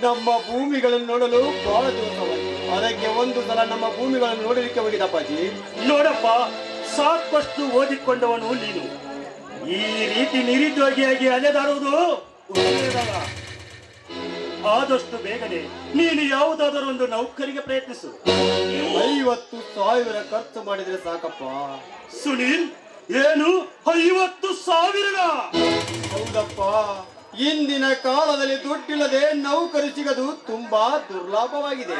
ನಮ್ಮ ಭೂಮಿಗಳನ್ನು ನೋಡಲು ಬಹಳ ದಿವಸವಾಗಿದೆ. ಅದಕ್ಕೆ ಒಂದು ಸಲ ನಮ್ಮ ಭೂಮಿಗಳನ್ನು ನೋಡಲಿಕ್ಕೆ ಹೋಗಿದಪ್ಪಾಜಿ. ನೋಡಪ್ಪ, ಸಾಕಷ್ಟು ಓದಿಕೊಂಡವನು ನೀನು. ಈ ರೀತಿ ನಿರುದ್ಯೋಗಿಯಾಗಿ ಅಲೆದಾಡುವುದು ಒಳ್ಳೆಯದಲ್ಲ. ಆದಷ್ಟು ಬೇಗನೆ ನೀನು ಯಾವುದಾದರೂ ಒಂದು ನೌಕರಿಗೆ ಪ್ರಯತ್ನಿಸು. 50,000 ಖರ್ಚು ಮಾಡಿದ್ರೆ ಸಾಕಪ್ಪ. ಸುನೀಲ್, ಏನು 50,000? ಹೌದಪ್ಪ, ಇಂದಿನ ಕಾಲದಲ್ಲಿ ದುಡ್ಡಿಲ್ಲದೆ ನೌಕರಿ ಸಿಗದು ತುಂಬಾ ದುರ್ಲಭವಾಗಿದೆ.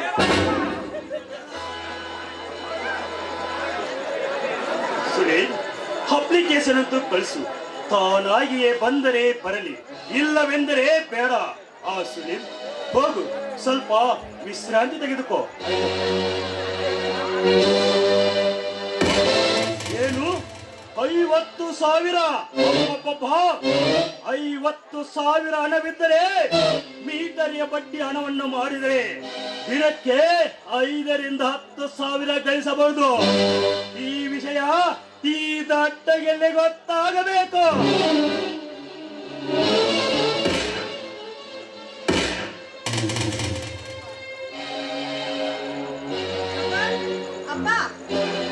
ಸುನೀಲ್, ಅಪ್ಲಿಕೇಶನ್ ಅಂತೂ ಕಳಿಸು. ತಾನಾಗಿಯೇ ಬಂದರೆ ಬರಲಿ, ಇಲ್ಲವೆಂದರೆ ಬೇಡ. ಸುನೀಲ್, ಹೋಗು, ಸ್ವಲ್ಪ ವಿಶ್ರಾಂತಿ ತೆಗೆದುಕೋ. ಏನು 50,000? 50,000 ಹಣವಿದ್ದರೆ ಮೀಟರಿಯ ಬಡ್ಡಿ ಹಣವನ್ನು ಮಾಡಿದರೆ ದಿನಕ್ಕೆ 5,000 ರಿಂದ 10,000 ಗಳಿಸಬಹುದು. ಈ ವಿಷಯ ಈ ದಟ್ಟಗೆಲ್ಲಿ ಗೊತ್ತಾಗಬೇಕು.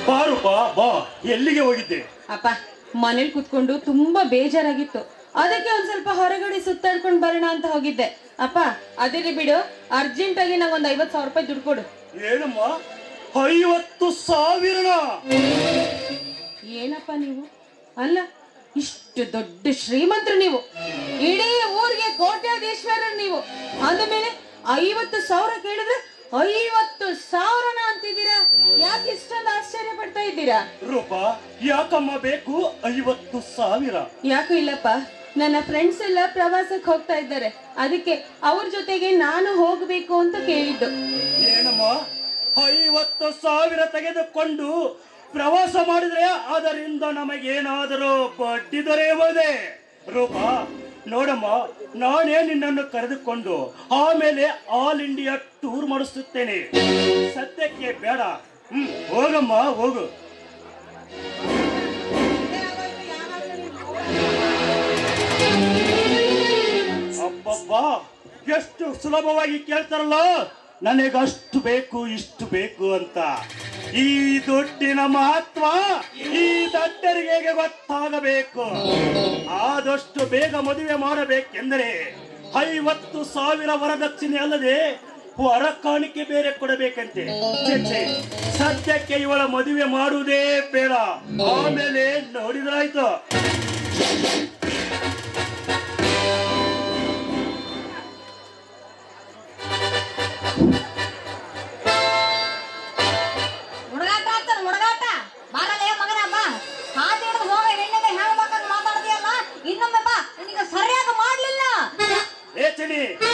ಬಾರುಪ್ಪ, ಬಾ. ಎಲ್ಲಿಗೆ ಹೋಗಿದ್ದೆ? ಅಪ್ಪ, ಮನೇಲಿ ಕುತ್ಕೊಂಡು ತುಂಬಾ ಬೇಜಾರಾಗಿತ್ತು. ಅದಕ್ಕೆ ಒಂದ್ ಸ್ವಲ್ಪ ಹೊರಗಡೆ ಸುತ್ತಾಡ್ಕೊಂಡು ಬರೋಣ ಅಂತ ಹೋಗಿದ್ದೆ. ಅಪ್ಪ, ಅದಿರ್ಲಿ ಬಿಡು, ಅರ್ಜೆಂಟ್ ಆಗಿ ನಂಗೆ ಒಂದು 50,000 ರೂಪಾಯಿ ದುಡ್ಡು ಕೊಡು. ಏನಮ್ಮ, 50,000? ಏನಪ್ಪ ನೀವು? ಅಲ್ಲ, ಇಷ್ಟು ದೊಡ್ಡ ಶ್ರೀಮಂತರು ನೀವು, ಇಡೀ ಊರಿಗೆ ಕೋಟ್ಯಾಧೀಶ್ವರರು ನೀವು. ಅಂದಮೇಲೆ 50,000 ಕೇಳಿದ್ರೆ 50,000 ಅಂತಿದ್ದೀರಾ? ಯಾಕೆ ಇಷ್ಟೊಂದು ಆಶ್ಚರ್ಯ ಪಡ್ತಾ ಇದ್ದೀರಾ? ರೂಪ, ಯಾಕಮ್ಮ ಬೇಕು 50,000? ಯಾಕು ಇಲ್ಲಪ್ಪ, ನನ್ನ ಫ್ರೆಂಡ್ಸ್ ಎಲ್ಲ ಪ್ರವಾಸಕ್ಕೆ ಹೋಗ್ತಾ ಇದ್ದಾರೆ. ಅದಕ್ಕೆ ಅವ್ರ ಜೊತೆಗೆ ನಾನು ಹೋಗ್ಬೇಕು ಅಂತ ಕೇಳಿದ್ದು. ಏನಮ್ಮ, 50,000 ತೆಗೆದುಕೊಂಡು ಪ್ರವಾಸ ಮಾಡಿದ್ರೆ ಅದರಿಂದ ನಮಗೇನಾದರೂ ಬಡ್ಡಿ ದೊರೆಯಬಹುದೇ? ರೂಪ, ನೋಡಮ್ಮ, ನಾನೇ ನಿನ್ನನ್ನು ಕರೆದುಕೊಂಡು ಆಮೇಲೆ ಆಲ್ ಇಂಡಿಯಾ ಟೂರ್ ಮಾಡಿಸುತ್ತೇನೆ. ಸದ್ಯಕ್ಕೆ ಬೇಡ. ಹೋಗಮ್ಮ, ಹೋಗು. ಅಬ್ಬಬ್ಬಾ, ಎಷ್ಟು ಸುಲಭವಾಗಿ ಕೇಳ್ತಾರಲ್ಲ, ನನಗಷ್ಟು ಬೇಕು ಇಷ್ಟು ಬೇಕು ಅಂತ. ಈ ದುಡ್ಡಿನ ಮಹತ್ವ ಈ ದಡ್ಡರಿಗೆ ಗೊತ್ತಾಗಬೇಕು. ಆದಷ್ಟು ಬೇಗ ಮದುವೆ ಮಾಡಬೇಕೆಂದರೆ 50,000 ವರದಕ್ಷಿಣೆ ಅಲ್ಲದೆ ವರ ಕಾಣಿಕೆ ಬೇರೆ ಕೊಡಬೇಕಂತೆ. ಸದ್ಯಕ್ಕೆ ಇವಳ ಮದುವೆ ಮಾಡುವುದೇ ಬೇಡ, ಆಮೇಲೆ ನೋಡಿದ್ರಾಯ್ತು.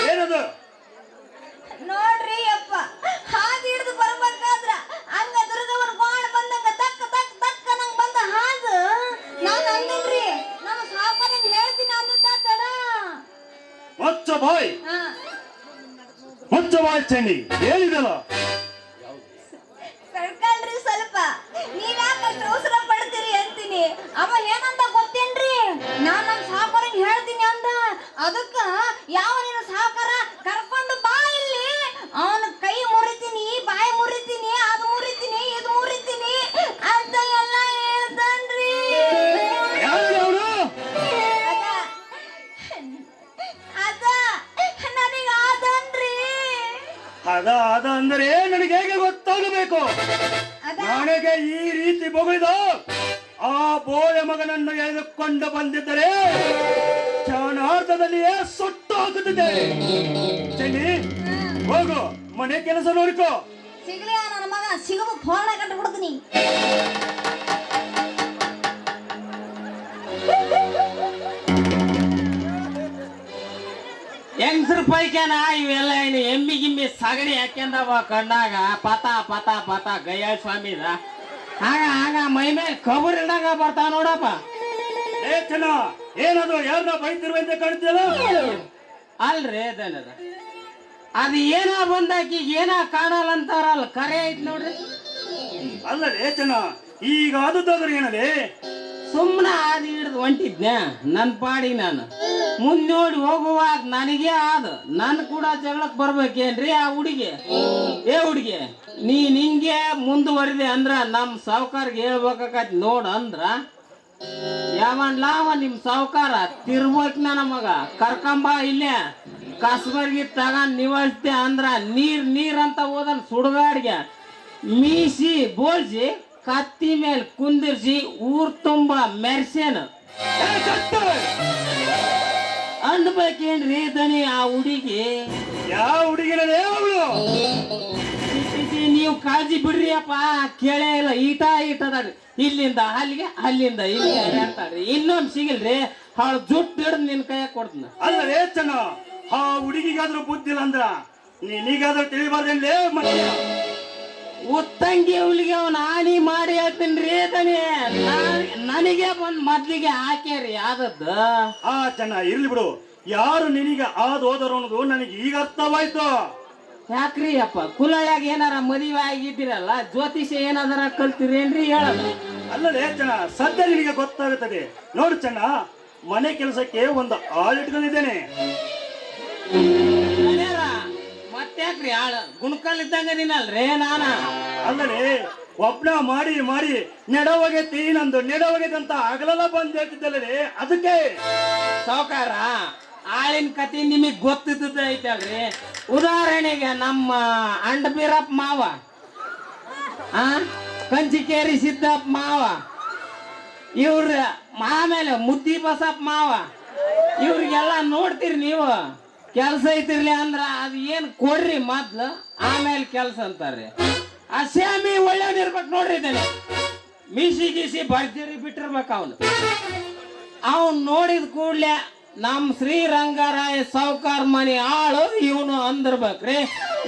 ಏನದು ನೋಡ್ರಿ ಅಪ್ಪ, ಹಾದಿ ಹಿಡಿದು ಬರ್ಬೇಕಾದ್ರ ಹಂಗ ದುರ್ಗವ್ರ ಬಾಳ್ ಬಂದಂಗ ತಕ್ಕ ತಕ್ಕ ತಕ್ಕ ನಂಗ್ ಬಂದ ಹಾದು ನಾನು ಅಂದಿಲ್ರಿ. ನಮ್ಮ ಸಾವುಕಾರನಿಗೆ ಹೇಳ್ತೀನಿ ಅಂದಿದ್ದ ತಡ. ಮುಚ್ಚ ಬಾಯ್, ಮುಚ್ಚ ಬಾಯ್ ಚೆನ್ನಿ, ಹೇಳಿದಲ್ಲ. ಕಳ್ಕಳ್ರಿ ಸ್ವಲ್ಪ, ನೀವ್ಯಾಕಷ್ಟು ಅವಸರ ಪಡ್ತೀರಿ ಅಂತೀನಿ. ಅವ ಏನಂತ ಗೊತ್ತೇನ್ರಿ? ನಾನ್ ನಮ್ಮ ಸಾವುಕಾರನಿಗೆ ಹೇಳ್ತೀನಿ ಅಂದ. ಅದಕ್ಕ ಯಾವ ನೀನು ಸಾವುಕಾರ ಕರ್ಕೊಂಡು ಬಾ ಇಲ್ಲಿ, ಅವನ ಕೈ ಮುರಿತೀನಿ, ಬಾಯಿ ಮುರಿತೀನಿ, ಅದು ಮುರಿತೀನಿ, ಇದು ಮುರಿತೀನಿ ಅಂತ ಎಲ್ಲ ಹೇಳ್ತಾನ್ರಿ. ಅದ ನನಗ ಆದನ್ರಿ. ಅದ ಅಂದರೆ ನನಗೆ ಹೇಗೆ ಗೊತ್ತಾಗಬೇಕು? ನನಗೆ ಈ ರೀತಿ ಬೊಗಳಿದ ಆ ಬೋಳೆ ಮಗನನ್ನು ಎಳೆದುಕೊಂಡು ಬಂದಿದ್ದರೆ ಕ್ಷಣಾರ್ಧದಲ್ಲಿಯೇ ಸುಟ್ಟು ಹಾಕುತ್ತಿದ್ದೆ. ಚೆನ್ನಿ, ಹೋಗು, ಮನೆ ಕೆಲಸ ನೋಡಿಕೋ. ಸಿಗ್ಲಿ ನನ್ನ ಮಗ, ಸಿಗದು ಫೋನ್ ಕಟ್ಟು ಬಿಡ್ತೀನಿ. ಹೆಂಗಸ್ರ ಪೈಕ್ಯಾನ ಇವೆಲ್ಲ ಏನು ಎಮ್ಮಿ ಗಿಮ್ಮಿ ಸಗಣಿ ಹಾಕ್ಯಂದವ ಕಣ್ಣಾಗ ಪತ ಪತ ಪತ ಗಯ್ಯ ಸ್ವಾಮಿದ ಆಗ ಆಗ ಮೈ ಮೇಲೆ ಕಬರ್ ಇಲ್ದಾಗ ಬರ್ತಾವ ನೋಡಪ್ಪ. ಏನದು, ಯಾರನ್ನ ಬೈತಿರುವಂತೆ ಕಾಣ್ತಿಯಲ್ಲ? ಅಲ್ರಿ ಅದನ್ನದ ಅದು ಏನ ಬಂದಾಕಿ ಏನ ಕಾಣಲ್ಲ ಅಂತಾರಲ್ಲ, ಕರೆ ಐತ್ ನೋಡ್ರಿ. ಅಲ್ಲ ರೇಚನ, ಈಗ ಆದದ್ದಾದ್ರೆ ಏನದೆ ಸುಮ್ಮನೆ ಆದಿ ಹಿಡಿದು ಹೊಂಟಿದ್ನೆ ನನ್ನ ಪಾಡಿ ನಾನು ಮುಂದೆ ನೋಡಿ ಹೋಗುವಾಗ ನನಗೆ ನನ್ನ ಕೂಡ ಜಗಳಕ್ಕೆ ಬರ್ಬೇಕೇನ್ರಿ ಆ ಹುಡುಗಿ ಹುಡುಗಿ ನೀನ್ ಹಿಂಗೆ ಮುಂದುವರಿದೆ ಅಂದ್ರ ನಮ್ಮ ಸಾವುಕಾರ್ಗೆ ಹೇಳ್ಬೇಕಾಗತ್ ನೋಡ್ ಅಂದ್ರ ಯಾವನ್ಲಾವ ನಿಮ್ ಸಾವುಕಾರ ತಿರ್ಬೇಕ್ ನನ್ನ ಮಗ ಕರ್ಕಂಬ ಇಲ್ಲೇ ಕಸ್ಬರ್ಗಿ ತಗೊಂಡ್ ನಿವಳ್ತೆ ಅಂದ್ರ ನೀರ್ ಅಂತ ಹೋದನ್ ಸುಡುಗಾಡ್ಗೆ ಮೀಸಿ ಬೋಳ್ಸಿ ಕತ್ತಿ ಮೇಲೆ ಕುಂದಿರ್ಸಿ ಊರ್ ತುಂಬ ಮೆರ್ಸೇನು ಅನ್ಬೇಕೇನ್ರಿ ದನಿ ಆ ಹುಡುಗಿ ಯಾವ ಹುಡುಗಿನೇ ಅವಳು? ನೀವು ಕಾಳಜಿ ಬಿಡ್ರಿ ಅಪ್ಪ ಕೇಳೇ ಇಲ್ಲ ಈಟದಾಡ್ರಿ ಇಲ್ಲಿಂದ ಅಲ್ಲಿಗೆ ಅಲ್ಲಿಂದ ಇಲ್ಲಿಗೆ ಅಂತಾಡ್ರಿ ಇನ್ನೊಂದು ಸಿಗಿಲ್ರಿ ಅವಳು ಜುಟ್ಟು ಹಿಡ್ದು ನಿನ್ ಕೈಯಾಗ ಕೊಡ್ತೀನಿ. ಅಲ್ಲರೇ ಚೆನ್ನ ಆ ಹುಡುಗಿಗಾದ್ರೂ ಬುದ್ಧಿಲ್ಲ ಅಂದ್ರ ನೀನೀಗಾದ್ರೂ ತಿಳಿಬಾರ್ದೇನ್ಲೇ ಮತ್ತೆ ಉತ್ತಂಗಿ ಹುಲಿಗೆ ಅವನ ಹಾನಿ ಮಾಡಿ ಹೇಳ್ತೀನಿ ದನಿ ನನಗೆ ಬಂದ್ ಮೊದ್ಲಿಗೆ ಹಾಕ್ಯಾರಿ ಯಾವ್ದದ್ದು ಆ ಚೆನ್ನ ಇರ್ಲಿ ಬಿಡು. ಯಾರು ನಿನಗೆ ಹೋದರು ಅನ್ನೋದು ನನಗೆ ಈಗ ಅರ್ಥವಾಯ್ತು. ಯಾಕ್ರಿ ಅಪ್ಪ ಕುಲಯಾಗ ಏನಾರ ಮದುವೆ ಆಗಿದ್ದೀರಲ್ಲ ಜ್ಯೋತಿಷ ಏನಾದಾರ ಕಲ್ತಿರೇನ್ರಿ ಹೇಳಲ್ಲ. ಅಲ್ಲದೆ ಚೆನ್ನ ಸದ್ಯ ನಿನಗೆ ಗೊತ್ತಾಗುತ್ತದೆ ನೋಡು ಚೆನ್ನ, ಮನೆ ಕೆಲಸಕ್ಕೆ ಒಂದು ಆಳಿಟ್ಕೊಂಡಿದ್ದೇನೆ. ಮತ್ತ್ಯಾಕ್ರಿ ಆಳ ಗುಣಕಲ್ ಇದ್ದಂಗ ನೀನಲ್ರೇ ನಾನ ಅಲ್ಲದೆ ಒಬ್ನ ಮಾಡಿ ಮಾಡಿ ನೆಡವಗೈತಿ ನಂದು ನೆಡವಗೈತಿ ಅಂತ ಹಗಲೆಲ್ಲ ಬಂದ್ ಹೇಳ್ತಿದ್ದಲ್ಲದೆ ಅದಕ್ಕೆ ಸಾವುಕಾರ ಆಳಿನ ಕತಿ ನಿಮಗ್ ಗೊತ್ತಿದ್ದ ಐತಲ್ರಿ. ಉದಾಹರಣೆಗೆ ನಮ್ಮ ಅಂಡ ಬೀರಪ್ಪ ಮಾವ ಕಂಚಿಕೇರಿ ಸಿದ್ದಪ್ಪ ಮಾವ ಇವ್ರ ಆಮೇಲೆ ಮುದ್ದಿ ಬಸಪ್ಪ ಮಾವ ಇವ್ರಿಗೆಲ್ಲ ನೋಡ್ತೀರಿ ನೀವು ಕೆಲ್ಸ ಐತಿರ್ಲಿ ಅಂದ್ರ ಅದ್ ಏನ್ ಕೊಡ್ರಿ ಮೊದ್ಲು ಆಮೇಲೆ ಕೆಲ್ಸ ಅಂತಾರ್ರಿ. ಆ ಸ್ಯಾಮಿ ಒಳ್ಳೆಯವ್ನಿರ್ಬೇಕು ನೋಡ್ರಿ ಇದ್ದಾನೆ ಮೀಸಿ ಗೀಸಿ ಭರ್ಜರಿ ಬಿಟ್ಟಿರ್ಬೇಕು ಅವನ್ ನೋಡಿದ ಕೂಡ್ಲೆ ನಮ್ ಶ್ರೀರಂಗರಾಯ ಸಾವುಕಾರ ಮನಿ ಆಳು ಇವನು ಅಂದಿರ್ಬೇಕ್ರಿ.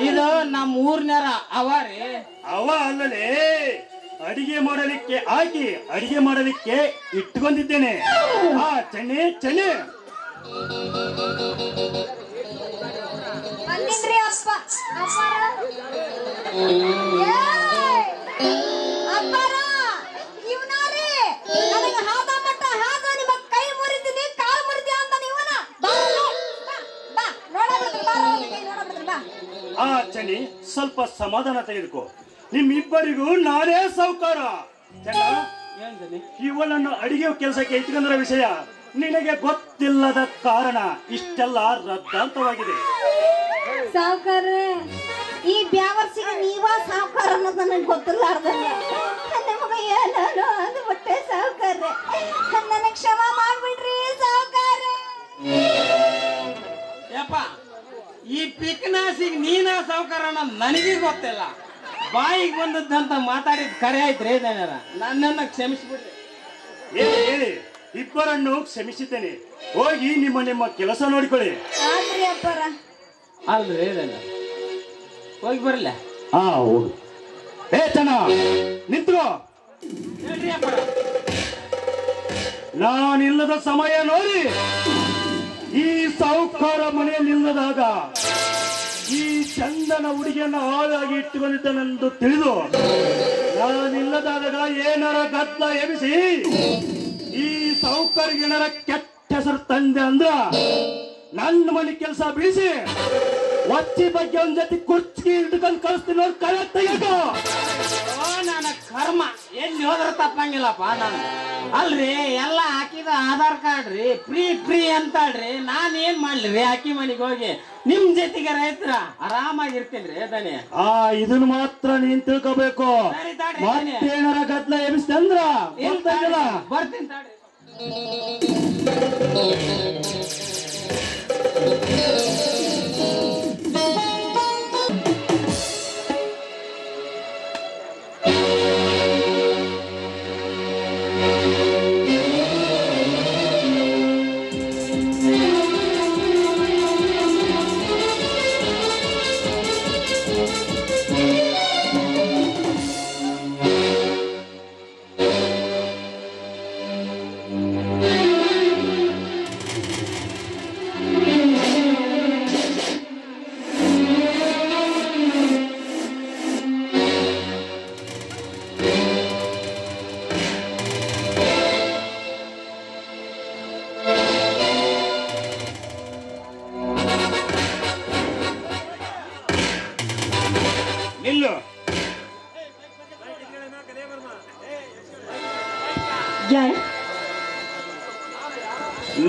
ಇದು ನಮ್ಮ ಊರ್ನಾರ ಅವರಿ ಅವ ಅಲ್ಲಲೇ ಅಡಿಗೆ ಮಾಡಲಿಕ್ಕೆ ಹಾಕಿ ಅಡಿಗೆ ಮಾಡಲಿಕ್ಕೆ ಇಟ್ಕೊಂಡಿದ್ದೇನೆ. ಆ ಚೆನ್ನಿ ಚೆನ್ನಿ ಬಂದಿನ್ರಿ ಅಪ್ಪ ಅಪ್ಪಾರ ಇವನಾರಿ ನನಗೆ ಹಾದ ಮಟ್ಟ ಹಾದ ನಿಮ್ಮ ಕೈ ಮುರಿತೀನಿ ಕಾಲು ಮುರಿತಿ ಅಂತ ನೀವನ ಬಾ ನೋಡಬಿಡ್ತೀನಿ ಬಾ. ಆ ಚೆನ್ನಿ ಸ್ವಲ್ಪ ಸಮಾಧಾನ ತೆಗೆದುಕೋ. ನಿಮ್ಮಿಬ್ಬರಿಗೂ ನಾನೇ ಸಾವುಕಾರ. ಚೆನ್ನ ಇವಳನ್ನು ಅಡಿಗೆ ಕೆಲಸಕ್ಕೆ ಇಟ್ಕೊಂಡ್ರ ವಿಷಯ ನಿನಗೆ ಗೊತ್ತಿಲ್ಲದ ಕಾರಣ ಇಷ್ಟೆಲ್ಲ ರದ್ದಾಂತವಾಗಿದೆ. ಸಾವುಕಾರ್ರೆ ಈ ಬ್ಯಾವರ್ಸಿಗೆ ನೀವ ಸಾವುಕಾರ ಅನ್ನೋದು ನನಗೆ ಗೊತ್ತಿಲ್ಲಾರ್ದಲ್ಲ. ನಿಮಗ ಏನೋ ಅಂದ್ಬಿಟ್ಟೆ ಸಾವುಕಾರ್ರೆ, ನನಗೆ ಕ್ಷಮ ಮಾಡ್ಬಿಡ್ರಿ ಸಾವುಕಾರ್ರೆ. ಯಪ್ಪ ಈ ಪಿಕ್ನಾಸಿಗೆ ನೀನ ಸಾವುಕಾರ ಅನ್ನೋದು ನನಗೆ ಗೊತ್ತಿಲ್ಲ. ಬಾಯಿಗೆ ಬಂದದ್ದಂತ ಮಾತಾಡಿದ್ ಕರೆ ಆಯ್ತ್ರಿ ಜನರ ನನ್ನನ್ನ ಕ್ಷಮಿಸ್ಬಿಡ್ರಿ. ಹೇಳಿ ಇಬ್ಬರನ್ನು ಕ್ಷಮಿಸಿದ್ದೇನೆ. ಹೋಗಿ ನಿಮ್ಮ ಕೆಲಸ ನೋಡಿಕೊಳ್ಳಿ. ಆದ್ರಿ ಅಪ್ಪರ ಅಲ್ರಿ ಇದನ್ನ ಹೋಗಿ ಬರಲ್ಲ. ಹಾ ಹೋಗು. ಚೆನ್ನ ನಿಂತ್ಕೋ. ಹೇಳ್ರಿ ಅಪ್ಪ ನಾನಿಲ್ಲದ ಸಮಯ ನೋಡಿ ಈ ಸಾವುಕಾರ ಮನೆಯಲ್ಲಿಲ್ಲದಾಗ ಈ ಚಂದನ ಹುಡುಗಿಯನ್ನ ಹಾಳಾಗಿ ಇಟ್ಟುಕೊಂಡಿದ್ದನೆಂದು ತಿಳಿದು ನಾನಿಲ್ಲದಾಗ ಏನಾರ ಗದ್ದ ಎಬಿಸಿ ಈ ಸಾವುಕಾರಿಗೆ ಏನಾರ ಕೆಟ್ಟ ಹೆಸರು ತಂದೆ ಅಂದ್ರ ನನ್ನ ಮನೆ ಕೆಲಸ ಬಿಡಿಸಿ ಒಚ್ಚಿ ಬಗ್ಗೆ ಒಂದ್ ಜೊತೆ ಕುರ್ಚಿ ಇಟ್ಕೊಂಡು ಕಳಿಸ್ತೀನಿ ನೋಡಿ ಕಳೆ ತೆಗೆದು. ನನ್ನ ಕರ್ಮ ಎಲ್ಲಿ ಹೋದ್ರ ತಪ್ಪಂಗಿಲ್ಲಪ್ಪ ನಾನು. ಅಲ್ರಿ ಎಲ್ಲ ಹಾಕಿದ ಆಧಾರ್ ಕಾರ್ಡ್ ರೀ ಫ್ರೀ ಅಂತಾಳ್ರಿ. ನಾನ್ ಏನ್ ಮಾಡ್ಲಿ ಅಕ್ಕಿ ಮನೆಗೆ ಹೋಗಿ ನಿಮ್ ಜೊತೆಗೆ ರೈತರ ಆರಾಮಾಗಿರ್ತೀನಿ ದನಿ. ಇದನ್ನ ಮಾತ್ರ ನೀನ್ ತಿಳ್ಕೋಬೇಕು. ಸರಿ ತಾಡ್ರಿ ಮತ್ತೇನಾರ ಗದ್ಲ ಎಬ್ಬಿಸ್ತೆ ಅಂದ್ರ ಬರ್ತೀನಿ ತಾಡ್ರಿ. ಯಾರು?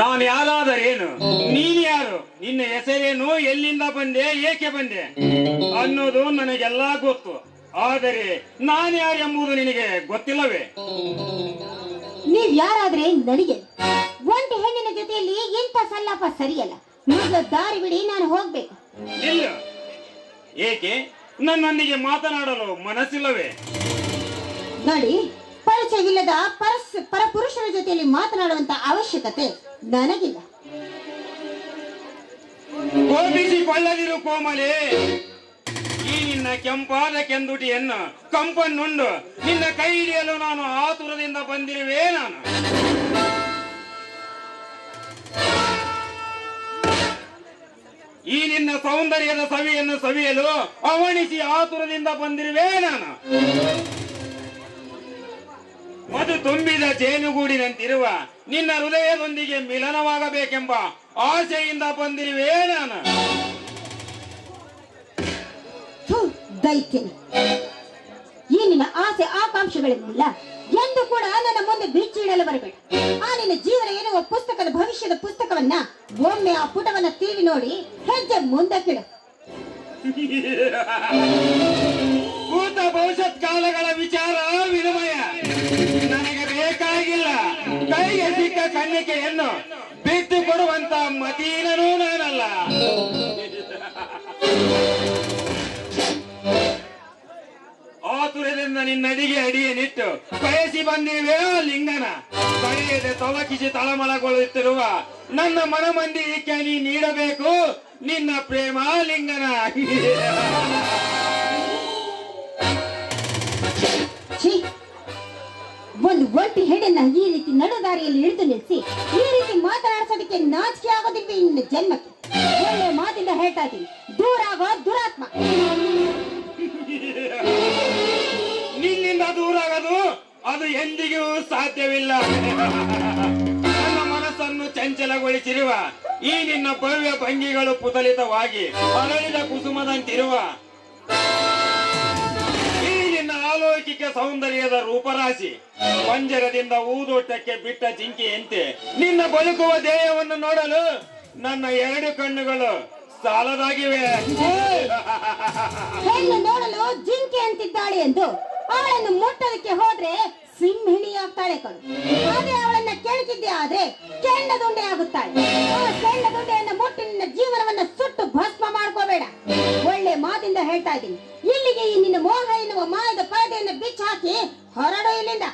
ನಾನು ಯಾರಾದರೇನು, ನೀನು ಯಾರು, ನಿನ್ನ ಹೆಸರೇನು, ಎಲ್ಲಿಂದ ಬಂದೆ, ಏಕೆ ಬಂದೆ ಅನ್ನೋದು ನನಗೆಲ್ಲ ಗೊತ್ತು. ಆದರೆ ನಾನು ಯಾರು ಎಂಬುದು ನಿನಗೆ ಗೊತ್ತಿಲ್ಲವೇ? ನೀವ್ ಯಾರಾದ್ರೆ ನನಗೆ ಒಂಟಿ ಹೆಣ್ಣಿನ ಜೊತೆಯಲ್ಲಿ ಇಂಥ ಸಲ್ಲಾಪ ಸರಿಯಲ್ಲ. ಮೊದಲು ದಾರಿ ಬಿಡಿ, ನಾನು ಹೋಗ್ಬೇಕು. ಇಲ್ಲ, ಏಕೆ? ನನ್ನೊಂದಿಗೆ ಮಾತನಾಡಲು ಮನಸ್ಸಿಲ್ಲವೇ? ನೋಡಿ, ಪರಿಚಯವಿಲ್ಲದ ಪರಪುರುಷರ ಜೊತೆಯಲ್ಲಿ ಮಾತನಾಡುವಂತ ಅವಶ್ಯಕತೆ ನನಗಿಲ್ಲ. ಕೋಪಿಸಿಕೊಳ್ಳದಿರು ಕೋಮಲೆ. ಈ ನಿನ್ನ ಕೆಂಪಾದ ಕೆಂದುಟಿಯನ್ನು ಕಂಪನ್ನುಂಡು ನಿನ್ನ ಕೈ ಹಿಡಿಯಲು ನಾನು ಆತುರದಿಂದ ಬಂದಿರುವೆ. ನಾನು ಈ ನಿನ್ನ ಸೌಂದರ್ಯದ ಸವಿಯನ್ನು ಸವಿಯಲು ಅವಣಿಸಿ ಆತುರದಿಂದ ಬಂದಿರುವೆ. ನಾನು ಮಧು ತುಂಬಿದ ಜೇನುಗೂಡಿನಂತಿರುವ ನಿನ್ನ ಹೃದಯದೊಂದಿಗೆ ಮಿಲನವಾಗಬೇಕೆಂಬ ಆಸೆಯಿಂದ ಬಂದಿರುವೆ. ನಾನು ದೈತ್ಯನೆ, ಈ ನಿನ್ನ ಆಸೆ ಆಕಾಂಕ್ಷೆಗಳಿಲ್ಲ ಎಂದು ಕೂಡ ನನ್ನ ಮುಂದೆ ಬಿಚ್ಚಿಡಲು ಬರಬೇಡ. ಆ ನಿನ್ನ ಜೀವನ ಎನ್ನುವ ಪುಸ್ತಕದ ಭವಿಷ್ಯದ ಪುಸ್ತಕವನ್ನ ಒಮ್ಮೆ ಆ ಪುಟವನ್ನ ತಿರುಗಿ ನೋಡಿ ಹೆಜ್ಜೆ ಮುಂದಕ್ಕಿಡು. ಭೂತ ಭವಿಷ್ಯತ್ ಕಾಲಗಳ ವಿಚಾರ ವಿನಿಮಯ ನನಗೆ ಬೇಕಾಗಿಲ್ಲ. ಕೈಗೆ ಸಿಕ್ಕ ಕನ್ನಿಕೆಯನ್ನು ಬಿಟ್ಟು ಕೊಡುವಂತ ಮತೀನನೂ ನಾನಲ್ಲ. ಆತುರದಿಂದ ನಿನ್ನಡಿಗೆ ಅಡಿಯನ್ನಿಟ್ಟು ಬಯಸಿ ಬಂದಿವೆ ಲಿಂಗನ ಬರೆಯದೆ ತವಕಿಸಿ ತಳಮಳಗೊಳ್ಳುತ್ತಿರುವ ನನ್ನ ಮನಮಂದಿರಕ್ಕೆ ನೀ ನೀಡಬೇಕು ನಿನ್ನ ಪ್ರೇಮ ಲಿಂಗನ. ಛೀ, ಒಂದು ಒಂಟಿ ಹೆಣ್ಣನ್ನ ಈ ರೀತಿ ನಡುದಾರಿಯಲ್ಲಿ ಇಳಿದು ನಿಲ್ಲಿಸಿ ಈ ರೀತಿ ಮಾತನಾಡಿಸೋದಕ್ಕೆ ನಾಚಿಕೆ ಆಗೋದಿಲ್ಲ ನಿನ್ನ ಜನ್ಮಕ್ಕೆ. ಒಳ್ಳೆ ಮಾತಿಂದ ಹೇಳ್ತಾ ಇದ್ದೀನಿ, ದೂರ ಆಗೋ ದುರಾತ್ಮ. ನಿನ್ನಿಂದ ದೂರ ಆಗೋದು ಅದು ಎಂದಿಗೂ ಸಾಧ್ಯವಿಲ್ಲ. ನನ್ನ ಮನಸ್ಸನ್ನು ಚಂಚಲಗೊಳಿಸಿರುವ ಈ ನಿನ್ನ ಭವ್ಯ ಭಂಗಿಗಳು ಪುತಲಿತವಾಗಿ ಅರಳಿದ ಕುಸುಮದಂತಿರುವ ಈ ನಿನ್ನ ಅಲೌಕಿಕ ಸೌಂದರ್ಯದ ರೂಪರಾಶಿ ಪಂಜರದಿಂದ ಊದೋಟಕ್ಕೆ ಬಿಟ್ಟ ಜಿಂಕೆಯಂತೆ ನಿನ್ನ ಬದುಕುವ ದೇಹವನ್ನು ನೋಡಲು ನನ್ನ ಎರಡು ಕಣ್ಣುಗಳು ಸಾಲದಾಗಿವೆ. ಹೆಣ್ಣು ನೋಡಲು ಜಿಂಕೆ ಅಂತಿದ್ದಾಳೆ ಎಂದು ಅವಳನ್ನು ಮುಟ್ಟೋದಕ್ಕೆ ಹೋದ್ರೆ ಸಿಂಹಿಣಿ ಆಗ್ತಾಳೆ ಕಣು. ಅದೇ ಅವಳನ್ನ ಕೆಣಕಿದ್ದೆ ಆದ್ರೆ ಕೆಂಡದುಂಡೆ ಆಗುತ್ತಾಳೆ. ಆ ಕೆಂಡದುಂಡೆಯನ್ನ ಮುಟ್ಟಿ ನಿನ್ನ ಜೀವನವನ್ನ ಸುಟ್ಟು ಭಸ್ಮ ಮಾಡ್ಕೋಬೇಡ. ಒಳ್ಳೆ ಮಾತಿಂದ ಹೇಳ್ತಾ ಇದ್ದೀನಿ, ಇಲ್ಲಿಗೆ ಈ ನಿನ್ನ ಮೋಹ ಎನ್ನುವ ಮಾಯದ ಪರದೆಯನ್ನು ಬಿಚ್ಚಿ ಹಾಕಿ ಹೊರಡು ಇಲ್ಲಿಂದ.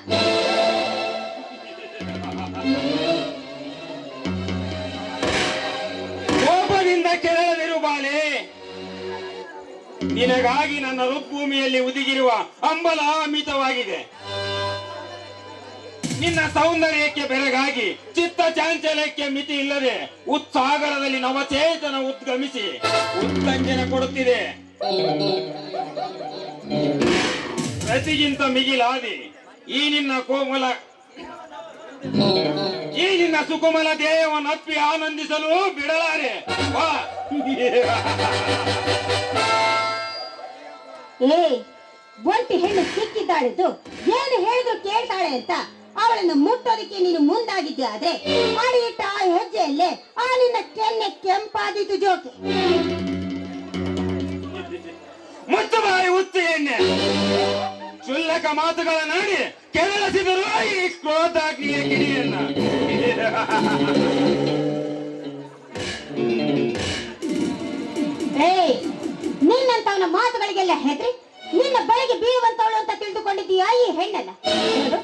ಕೋಪದಿಂದ ಕೆರಳದಿರು ಬಾಲೆ. ನಿನಗಾಗಿ ನನ್ನ ರುಭೂಮಿಯಲ್ಲಿ ಉದಿಗಿರುವ ಅಂಬಲ ಅಮಿತವಾಗಿದೆ. ನಿನ್ನ ಸೌಂದರ್ಯಕ್ಕೆ ಬೆರಗಾಗಿ ಚಿತ್ತ ಚಾಂಚಲ್ಯಕ್ಕೆ ಮಿತಿ ಇಲ್ಲದೆ ಉತ್ಸಾಗರದಲ್ಲಿ ನವಚೇತನ ಉದ್ಗಮಿಸಿ ಉತ್ತಂಜನ ಕೊಡುತ್ತಿದೆ. ಪ್ರತಿಗಿಂತ ಮಿಗಿಲಾದಿ ಈ ನಿನ್ನ ಸುಕೋಮಲ ದೇಹವನ್ನು ಅಪ್ಪಿ ಆನಂದಿಸಲು ಬಿಡಲಾರೆ. ಬಾ. ಏ, ಒಂಟಿ ಹೆಣ್ಣು ಸಿಕ್ಕಿದ್ದಾಳಿದ್ದು ಏನು ಹೇಳಿದ್ರು ಕೇಳ್ತಾಳೆ ಅಂತ ಅವಳನ್ನು ಮುಟ್ಟೋದಕ್ಕೆ ನೀನು ಮುಂದಾಗಿದ್ದೆ ಆದ್ರೆ ಅಡಿಯಿಟ್ಟ ಆ ಹೆಜ್ಜೆಯಲ್ಲೇ ಆ ನಿನ್ನ ಕೆನ್ನೆ ಕೆಂಪಾದಿತು ಜೋಕೆ. ಮುಚ್ಚು ಬಾಯಿ ಹುಚ್ಚು ಎಣ್ಣೆ. ಕ್ಷುಲ್ಲಕ ಮಾತುಗಳನ್ನಾಡಿ ಕೆರಳಿಸಿದರು ಈ ಕ್ರೋಧಾಗ್ನಿಯ ಕಿಡಿಯನ್ನ. ಏಯ್, ನಿನ್ನಂತವನ ಮಾತುಗಳಿಗೆಲ್ಲ ಹೆದ್ರಿ ನಿನ್ನ ಬಳಿಗೆ ಬೀಳುವಂತವಳು ಅಂತ ತಿಳಿದುಕೊಂಡಿದ್ದೀಯಾ ಈ ಹೆಣ್ಣಲ್ಲ? ನೋಡು,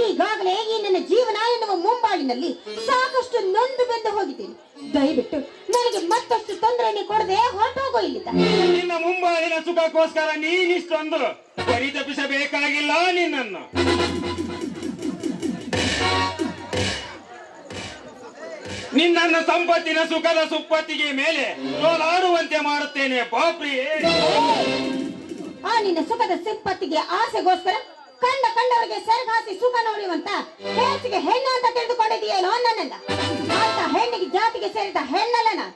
ಈಗಾಗಲೇ ಈ ನನ್ನ ಜೀವನ ಎನ್ನುವ ಮುಂಬಾಳಿನಲ್ಲಿ ಸಾಕಷ್ಟು ನೊಂದು ಬೆಂದು ಹೋಗಿದ್ದೀನಿ. ದಯವಿಟ್ಟು ನನಗೆ ಮತ್ತಷ್ಟು ತೊಂದರೆ ಕೊಡದೆ ಹೊರಟೋಗೋ ಇಲ್ಲಿದ್ದ. ನಿನ್ನ ಮುಂಬಾಳಿನ ಸುಖಕ್ಕೋಸ್ಕರ ನೀನಿಷ್ಟೊಂದು ಪರಿತಪಿಸಬೇಕಾಗಿಲ್ಲ. ನಿನ್ನನ್ನು ನಿನ್ನನ್ನು ಸಂಪತ್ತಿನ ಸುಖದ ಸುಪ್ಪತ್ತಿಗೆ ಮೇಲೆ ಸೋಲಾಡುವಂತೆ ಮಾಡುತ್ತೇನೆ ಬಾಪ್ರಿಯೇ. ಆ ನಿನ್ನ ಸುಖದ ಸಿಪ್ಪತ್ತಿಗೆ ಆಸೆಗೋಸ್ಕರ ಕಂಡವರಿಗೆ ಸೆರಗಾಸಿ ಸುಖ ನೋಡುವಂತ ಹೇಸಿಗೆ ಹೆಣ್ಣು ಅಂತ ತಿಳಿದುಕೊಂಡಿದೆಯೇನೋ ನನ್ನನ್ನ. ಅಂತ ಹೆಣ್ಣಿಗೆ ಜಾತಿಗೆ ಸೇರಿದ ಹೆಣ್ಣಲ್ಲ ನಾನು.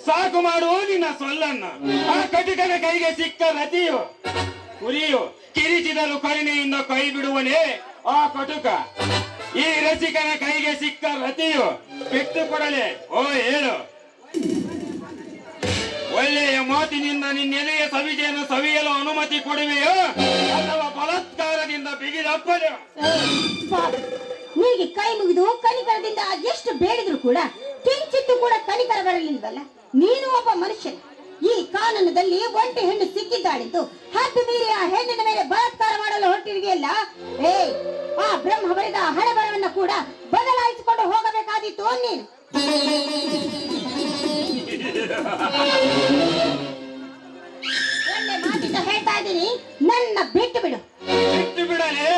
ಸಾಕು ಮಾಡು ನಿನ್ನ ಸೊಲ್ಲನ್ನು. ಆ ಕಟುಕನ ಕೈಗೆ ಸಿಕ್ಕ ರತಿಯು ಕುರಿಯು ಕಿರಿಚಿದಲು ಕರುಣೆಯಿಂದ ಕೈ ಬಿಡುವನೇ ಆ ಕಟುಕ ಈ ರಸಿಕನ ಕೈಗೆ ಸಿಕ್ಕ ರತಿಯು ಬಿಟ್ಟು ಕೊಡಲೆ. ಓ ಹೇಳು, ಒಳ್ಳೆಯ ಮಾತಿನಿಂದ ನಿನ್ನೆದೆಯ ಸವಿಜೆಯನ್ನು ಸವಿಯಲು ಅನುಮತಿ ಕೊಡುವೆಯೋ ಅಥವಾ ಬಲಾತ್ಕಾರದಿಂದ ಬಿಗಿದಪ್ಪಲು? ನಿನಗೆ ಕೈ ಮುಗಿದು ಕನಿಕರದಿಂದ ಅದೆಷ್ಟು ಬೇಡಿದ್ರು ಕೂಡ ಕಿಂಚಿತ್ತು ಕೂಡ ಕನಿಕರ ಬರಲಿಲ್ವಲ್ಲ. ನೀನು ಒಬ್ಬ ಮನುಷ್ಯನ. ಈ ಕಾನೂನದಲ್ಲಿ ಒಂಟಿ ಹೆಣ್ಣು ಸಿಕ್ಕಿದ್ದಾಳಿದ್ದು ಹತ್ತು ಮೀರಿ ಆ ಹೆಣ್ಣಿನ ಮೇಲೆ ಬಲಾತ್ಕಾರ ಮಾಡಲು ಹೊರಟಿದೆಯಲ್ಲ. ಆ ಬ್ರಹ್ಮ ಬರೆದ ಹಣೆ ಬರವನ್ನ ಕೂಡ ಬದಲಾಯಿಸಿಕೊಂಡು ಹೋಗಬೇಕಾದಿತ್ತು ನೀನು. ಒಳ್ಳೆ ಮಾತಿಂದ ಹೇಳ್ತಾ ಇದ್ದೀನಿ, ನನ್ನ ಬಿಟ್ಟು ಬಿಡು. ಬಿಟ್ಟು ಬಿಡಲೇ?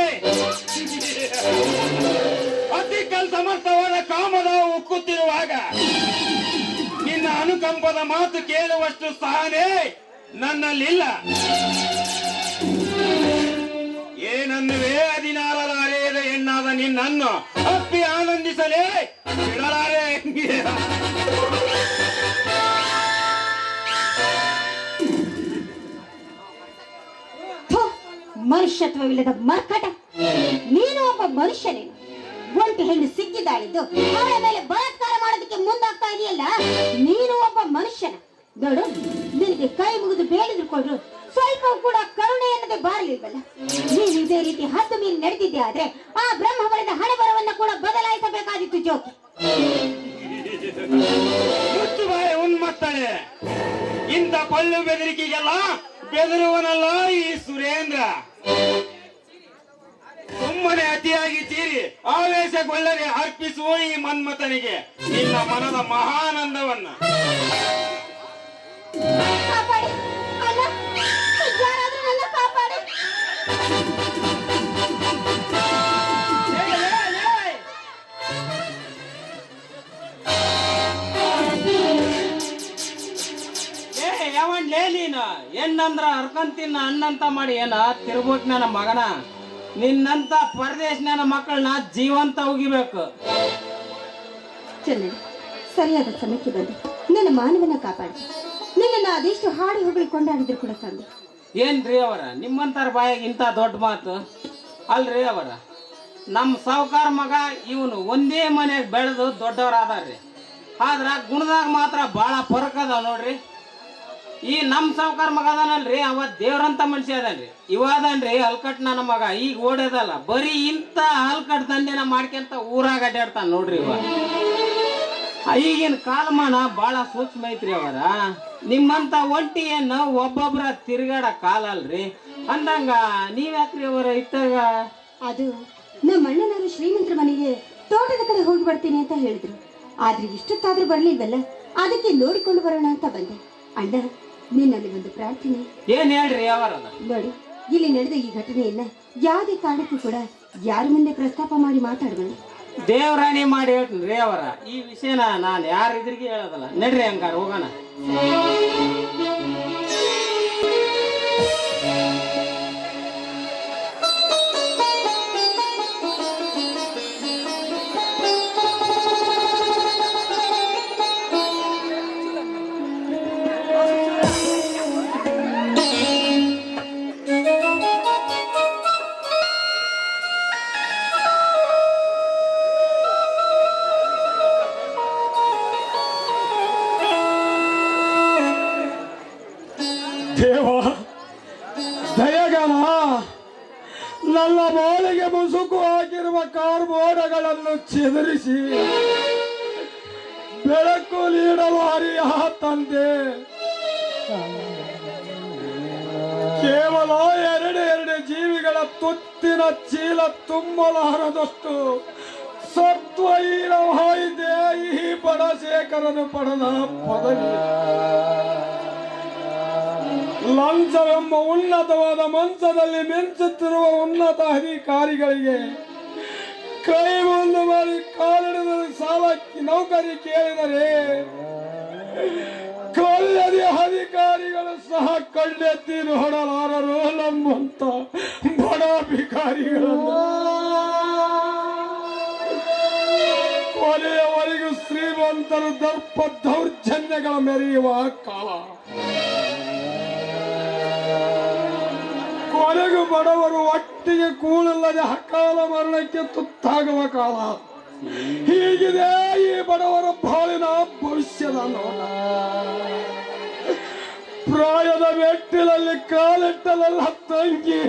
ಅತಿಕಲ್ ಸಮರ್ಥವಾದ ಕಾಮದ ಉಕ್ಕುತ್ತಿರುವಾಗ ನಿನ್ನ ಅನುಕಂಪದ ಮಾತು ಕೇಳುವಷ್ಟು ಸಹನೆ ನನ್ನಲ್ಲಿಲ್ಲ. ಏನನ್ನುವೇ? 16ರ ಅರೆಯದ ಹೆಣ್ಣಾದ ನಿನ್ನನ್ನು ಅಪ್ಪಿ ಆನಂದಿಸಲೇ ಬಿಡಲಾರೆ. ಮನುಷ್ಯತ್ವವಿಲ್ಲದ ಮರ್ಕಟ. ನೀನು ಒಬ್ಬ ಮನುಷ್ಯನೇನು? ಒಂಟಿ ಹೆಣ್ಣು ಸಿಕ್ಕಿದ್ದಾಳಿದ್ದು ಅವಳ ಮೇಲೆ ಬಲಾತ್ಕಾರ ಮಾಡೋದಕ್ಕೆ ಮುಂದಾಗ್ತಾ ಇದೆಯಲ್ಲ. ನೀನು ಒಬ್ಬ ಮನುಷ್ಯನ. ನೋಡು, ನಿನಗೆ ಕೈ ಮುಗಿದು ಬೇಡಿದ್ರು ಕೊಡ್ರು ಸ್ವಲ್ಪ ಕೂಡ ಕರುಣೆ ಎನ್ನದೆ ಬಾರಲಿಲ್ವಲ್ಲ. ನೀನು ಇದೇ ರೀತಿ ಹದ್ದು ಮೀರಿ ನಡೆದಿದ್ದೆ ಆದ್ರೆ ಆ ಬ್ರಹ್ಮ ಬರೆದ ಹಣೆ ಬರವನ್ನ ಕೂಡ ಬದಲಾಯಿಸಬೇಕಾದಿತ್ತು ಜೋಕಿ. ಮುಚ್ಚು ಬಾಯಿ ಉನ್ಮತ್ತಳೆ. ಇಂಥ ಪಳ್ಳು ಬೆದರಿಕೆಗೆಲ್ಲ ಬೆದರುವನಲ್ಲ ಈ ಸುರೇಂದ್ರ. ಸುಮ್ಮನೆ ಅತಿಯಾಗಿ ಚೀರಿ ಆವೇಶಗೊಳ್ಳದೆ ಅರ್ಪಿಸುವ ಈ ಮನ್ಮಥನಿಗೆ ನಿನ್ನ ಮನದ ಮಹಾನಂದವನ್ನ. ಕಾಪಾಡಿ ಅಲ್ಲ, ಯಾರಾದ್ರೂ ನನ್ನ ಕಾಪಾಡಿ. ಯಾವನ್ಲೇ ನೀನು? ಹೆಣ್ಣಂದ್ರ ಹರ್ಕಂತಿನ ಅಣ್ಣಂತ ಮಾಡಿ ಏನ ತಿರ್ಬೋಕ್ ನನ್ನ ಮಗನ. ನಿನ್ನಂತ ಪರದೇಶ ನನ್ನ ಮಕ್ಕಳನ್ನ ಜೀವಂತ ಉಗಿಬೇಕು. ಚೆನ್ನೈ, ಸರಿಯಾದ ಸಮಯಕ್ಕೆ ಬಂದು ನನ್ನ ಮಾನವನ ಕಾಪಾಡಿ. ನಿನ್ನ ಅದೆಷ್ಟು ಹಾಡಿ ಹೊಗಳಿ ಕೊಂಡಾಡಿದ್ರು ಕೂಡ ತಂದೆ. ಏನ್ರಿ ಅವರ ನಿಮ್ಮಂತರ ಬಾಯಾಗ ಇಂಥ ದೊಡ್ಡ ಮಾತು? ಅಲ್ರಿ ಅವರ, ನಮ್ಮ ಸಾವುಕಾರ ಮಗ ಇವನು ಒಂದೇ ಮನೆಯಾಗ ಬೆಳೆದು ದೊಡ್ಡವರಾದಾರ್ರಿ. ಆದ್ರ ಗುಣದಾಗ ಮಾತ್ರ ಬಹಳ ಫರಕ್ ಅದಾವ ನೋಡ್ರಿ. ಈ ನಮ್ಮ ಸಾವುಕಾರ ಮಗ ಅದಾನಲ್ರಿ, ಅವ ದೇವ್ರಂತ ಮನುಷ್ಯ ಅದನ್ರಿ. ಇವದನ್ರಿ ಹಲ್ಕಟ್ ನನ್ನ ಮಗ ಈಗ ಓಡ್ಯದಲ್ಲ, ಬರೀ ಇಂಥ ಹಲ್ಕಟ್ ದಂಡೆನ ಮಾಡ್ಕೊಂತ ಊರಾಗ ಅಡ್ಡಾಡ್ತಾನ ನೋಡ್ರಿ. ಇವ ಈಗಿನ ಕಾಲಮಾನ ಬಹಳ ಸೂಕ್ಷ್ಮ ಐತ್ರಿ ಅವರ. ನಿಮ್ಮಂತ ಒಂಟಿಯನ್ನು ಒಬ್ಬೊಬ್ರ ತಿರುಗಾಡ ಕಾಲ ಅಲ್ರಿ. ಅಂದಂಗ ನೀವ್ಯಾಕ್ರಿ ಅವರ ಇತ್ತಾಗ? ಅದು ನಮ್ಮ ಅಣ್ಣನವರು ಶ್ರೀಮಂತರ ಮನೆಗೆ ತೋಟದ ಕಡೆ ಹೋಗಿ ಬರ್ತೀನಿ ಅಂತ ಹೇಳಿದ್ರು. ಆದ್ರೆ ಇಷ್ಟೊತ್ತಾದ್ರೂ ಬರ್ಲಿಲ್ವಲ್ಲ, ಅದಕ್ಕೆ ನೋಡಿಕೊಂಡು ಬರೋಣ ಅಂತ ಬಂದೆ. ಅಣ್ಣ, ನಿನ್ನಲ್ಲಿ ಒಂದು ಪ್ರಾರ್ಥನೆ. ಏನ್ ಹೇಳ್ರಿ ಅವರ? ನೋಡಿ, ಇಲ್ಲಿ ನಡೆದ ಈ ಘಟನೆಯನ್ನ ಯಾವುದೇ ಕಾರಣಕ್ಕೂ ಕೂಡ ಯಾರ ಮುಂದೆ ಪ್ರಸ್ತಾಪ ಮಾಡಿ ಮಾತಾಡಬೇಡ. ದೇವರಾಣಿ ಮಾಡಿ ಹೇಳ್ತೀನಿ ಅವರ, ಈ ವಿಷಯನ ನಾನು ಯಾರ ಇದ್ರಿಗೆ ಹೇಳೋದಲ್ಲ. ನಡ್ರಿ ಹಂಗಾರ ಹೋಗೋಣ. ದೇವ ದಯಗಣ, ನನ್ನ ಬಾಳಿಗೆ ಮುಸುಕು ಹಾಕಿರುವ ಕಾರ್ಮೋಡಗಳನ್ನು ಚೆದರಿಸಿ ಬೆಳಕು ನೀಡಲಾರಿಯ ತಂದೆ. ಕೇವಲ ಎರಡೆರಡು ಜೀವಿಗಳ ತುತ್ತಿನ ಚೀಲ ತುಂಬಲಾರದಷ್ಟು ಸತ್ವಹೀನವಾಯಿದೆ ಈ ಬಡಶೇಖರನು ಪಡೆದ ಪದವಿ. ಲಂಚವೆಂಬ ಉನ್ನತವಾದ ಮಂಚದಲ್ಲಿ ಮಿಂಚುತ್ತಿರುವ ಉನ್ನತ ಅಧಿಕಾರಿಗಳಿಗೆ ಕೈ ಒಂದು ಮಾಡಿ ಕಾಲಿಡಿದ ಸಾಲ ನೌಕರಿ ಕೇಳಿದರೆ ಕೊಲ್ಲದೆ ಅಧಿಕಾರಿಗಳು ಸಹ ಕಣ್ಣೆತ್ತಿ ನೋಡಲಾರರು ನಮ್ಮಂತ ಬಡ ಅಧಿಕಾರಿಗಳನ್ನು. ಕೊನೆಯವರೆಗೂ ಶ್ರೀಮಂತರು ದರ್ಪ ದೌರ್ಜನ್ಯಗಳ ಮೆರೆಯುವ ಕಾಲ. ಕೊನೆಗೂ ಬಡವರು ಒಟ್ಟಿಗೆ ಕೂಳಿಲ್ಲದೆ ಅಕಾಲ ಮರಣಕ್ಕೆ ತುತ್ತಾಗುವ ಕಾಲ. ಹೀಗಿದೆ ಈ ಬಡವರ ಬಾಳಿನ ಭವಿಷ್ಯದ ನೋಟ. ಪ್ರಾಯದ ಮೆಟ್ಟಿಲಲ್ಲಿ ಕಾಲಿಟ್ಟಲಲ್ಲ ತಂಗಿ,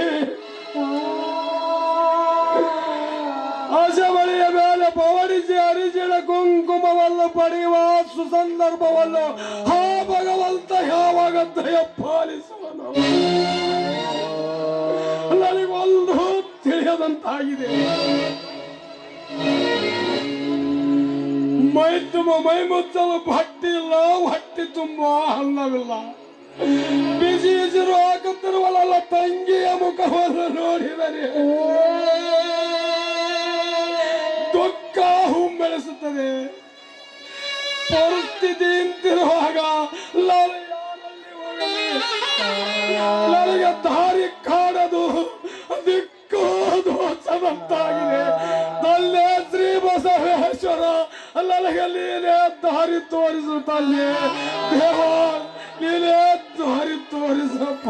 ಅಸಬಳಿಯ ಮೇಲೆ ಪವಡಿಸಿ ಅರಿಸಿದ ಕುಂಕುಮವನ್ನು ಪಡೆಯುವ ಸುಸಂದರ್ಭವನ್ನು ಆ ಭಗವಂತ ಯಾವಾಗ ದಯ ಪಾಲಿಸುವನು ನನಗೊಂದು ತಿಳಿಯದಂತಾಗಿದೆ. ಮೈ ಮುಚ್ಚಲು ಬಟ್ಟೆ ಇಲ್ಲ, ಹೊಟ್ಟೆ ತುಂಬ ಅನ್ನವಿಲ್ಲ. ಬಿಸಿ ಬಿಸಿರು ಹಾಕುತ್ತಿರುವಲ್ಲ ತಂಗಿಯ ಮುಖವನ್ನು ನೋಡಿದರೆ ದುಃಖ ಹುಮ್ಮೆಳಿಸುತ್ತದೆ. ಪರಿಸ್ಥಿತಿ ನಿಂತಿರುವಾಗ ನನಗೆ ದಾರಿ ಕಾಣದು, ದಿಕ್ಕು ದೋಚದಂತಾಗಿದೆ. ತಲ್ಲೇ ಶ್ರೀ ಬಸವೇಶ್ವರ ನನಗೆ ನೀನೇ ದಾರಿ ತೋರಿಸುತ್ತಲ್ಲೇ ದೇವ, ನೀನೇ ದಾರಿ ತೋರಿಸಪ್ಪ.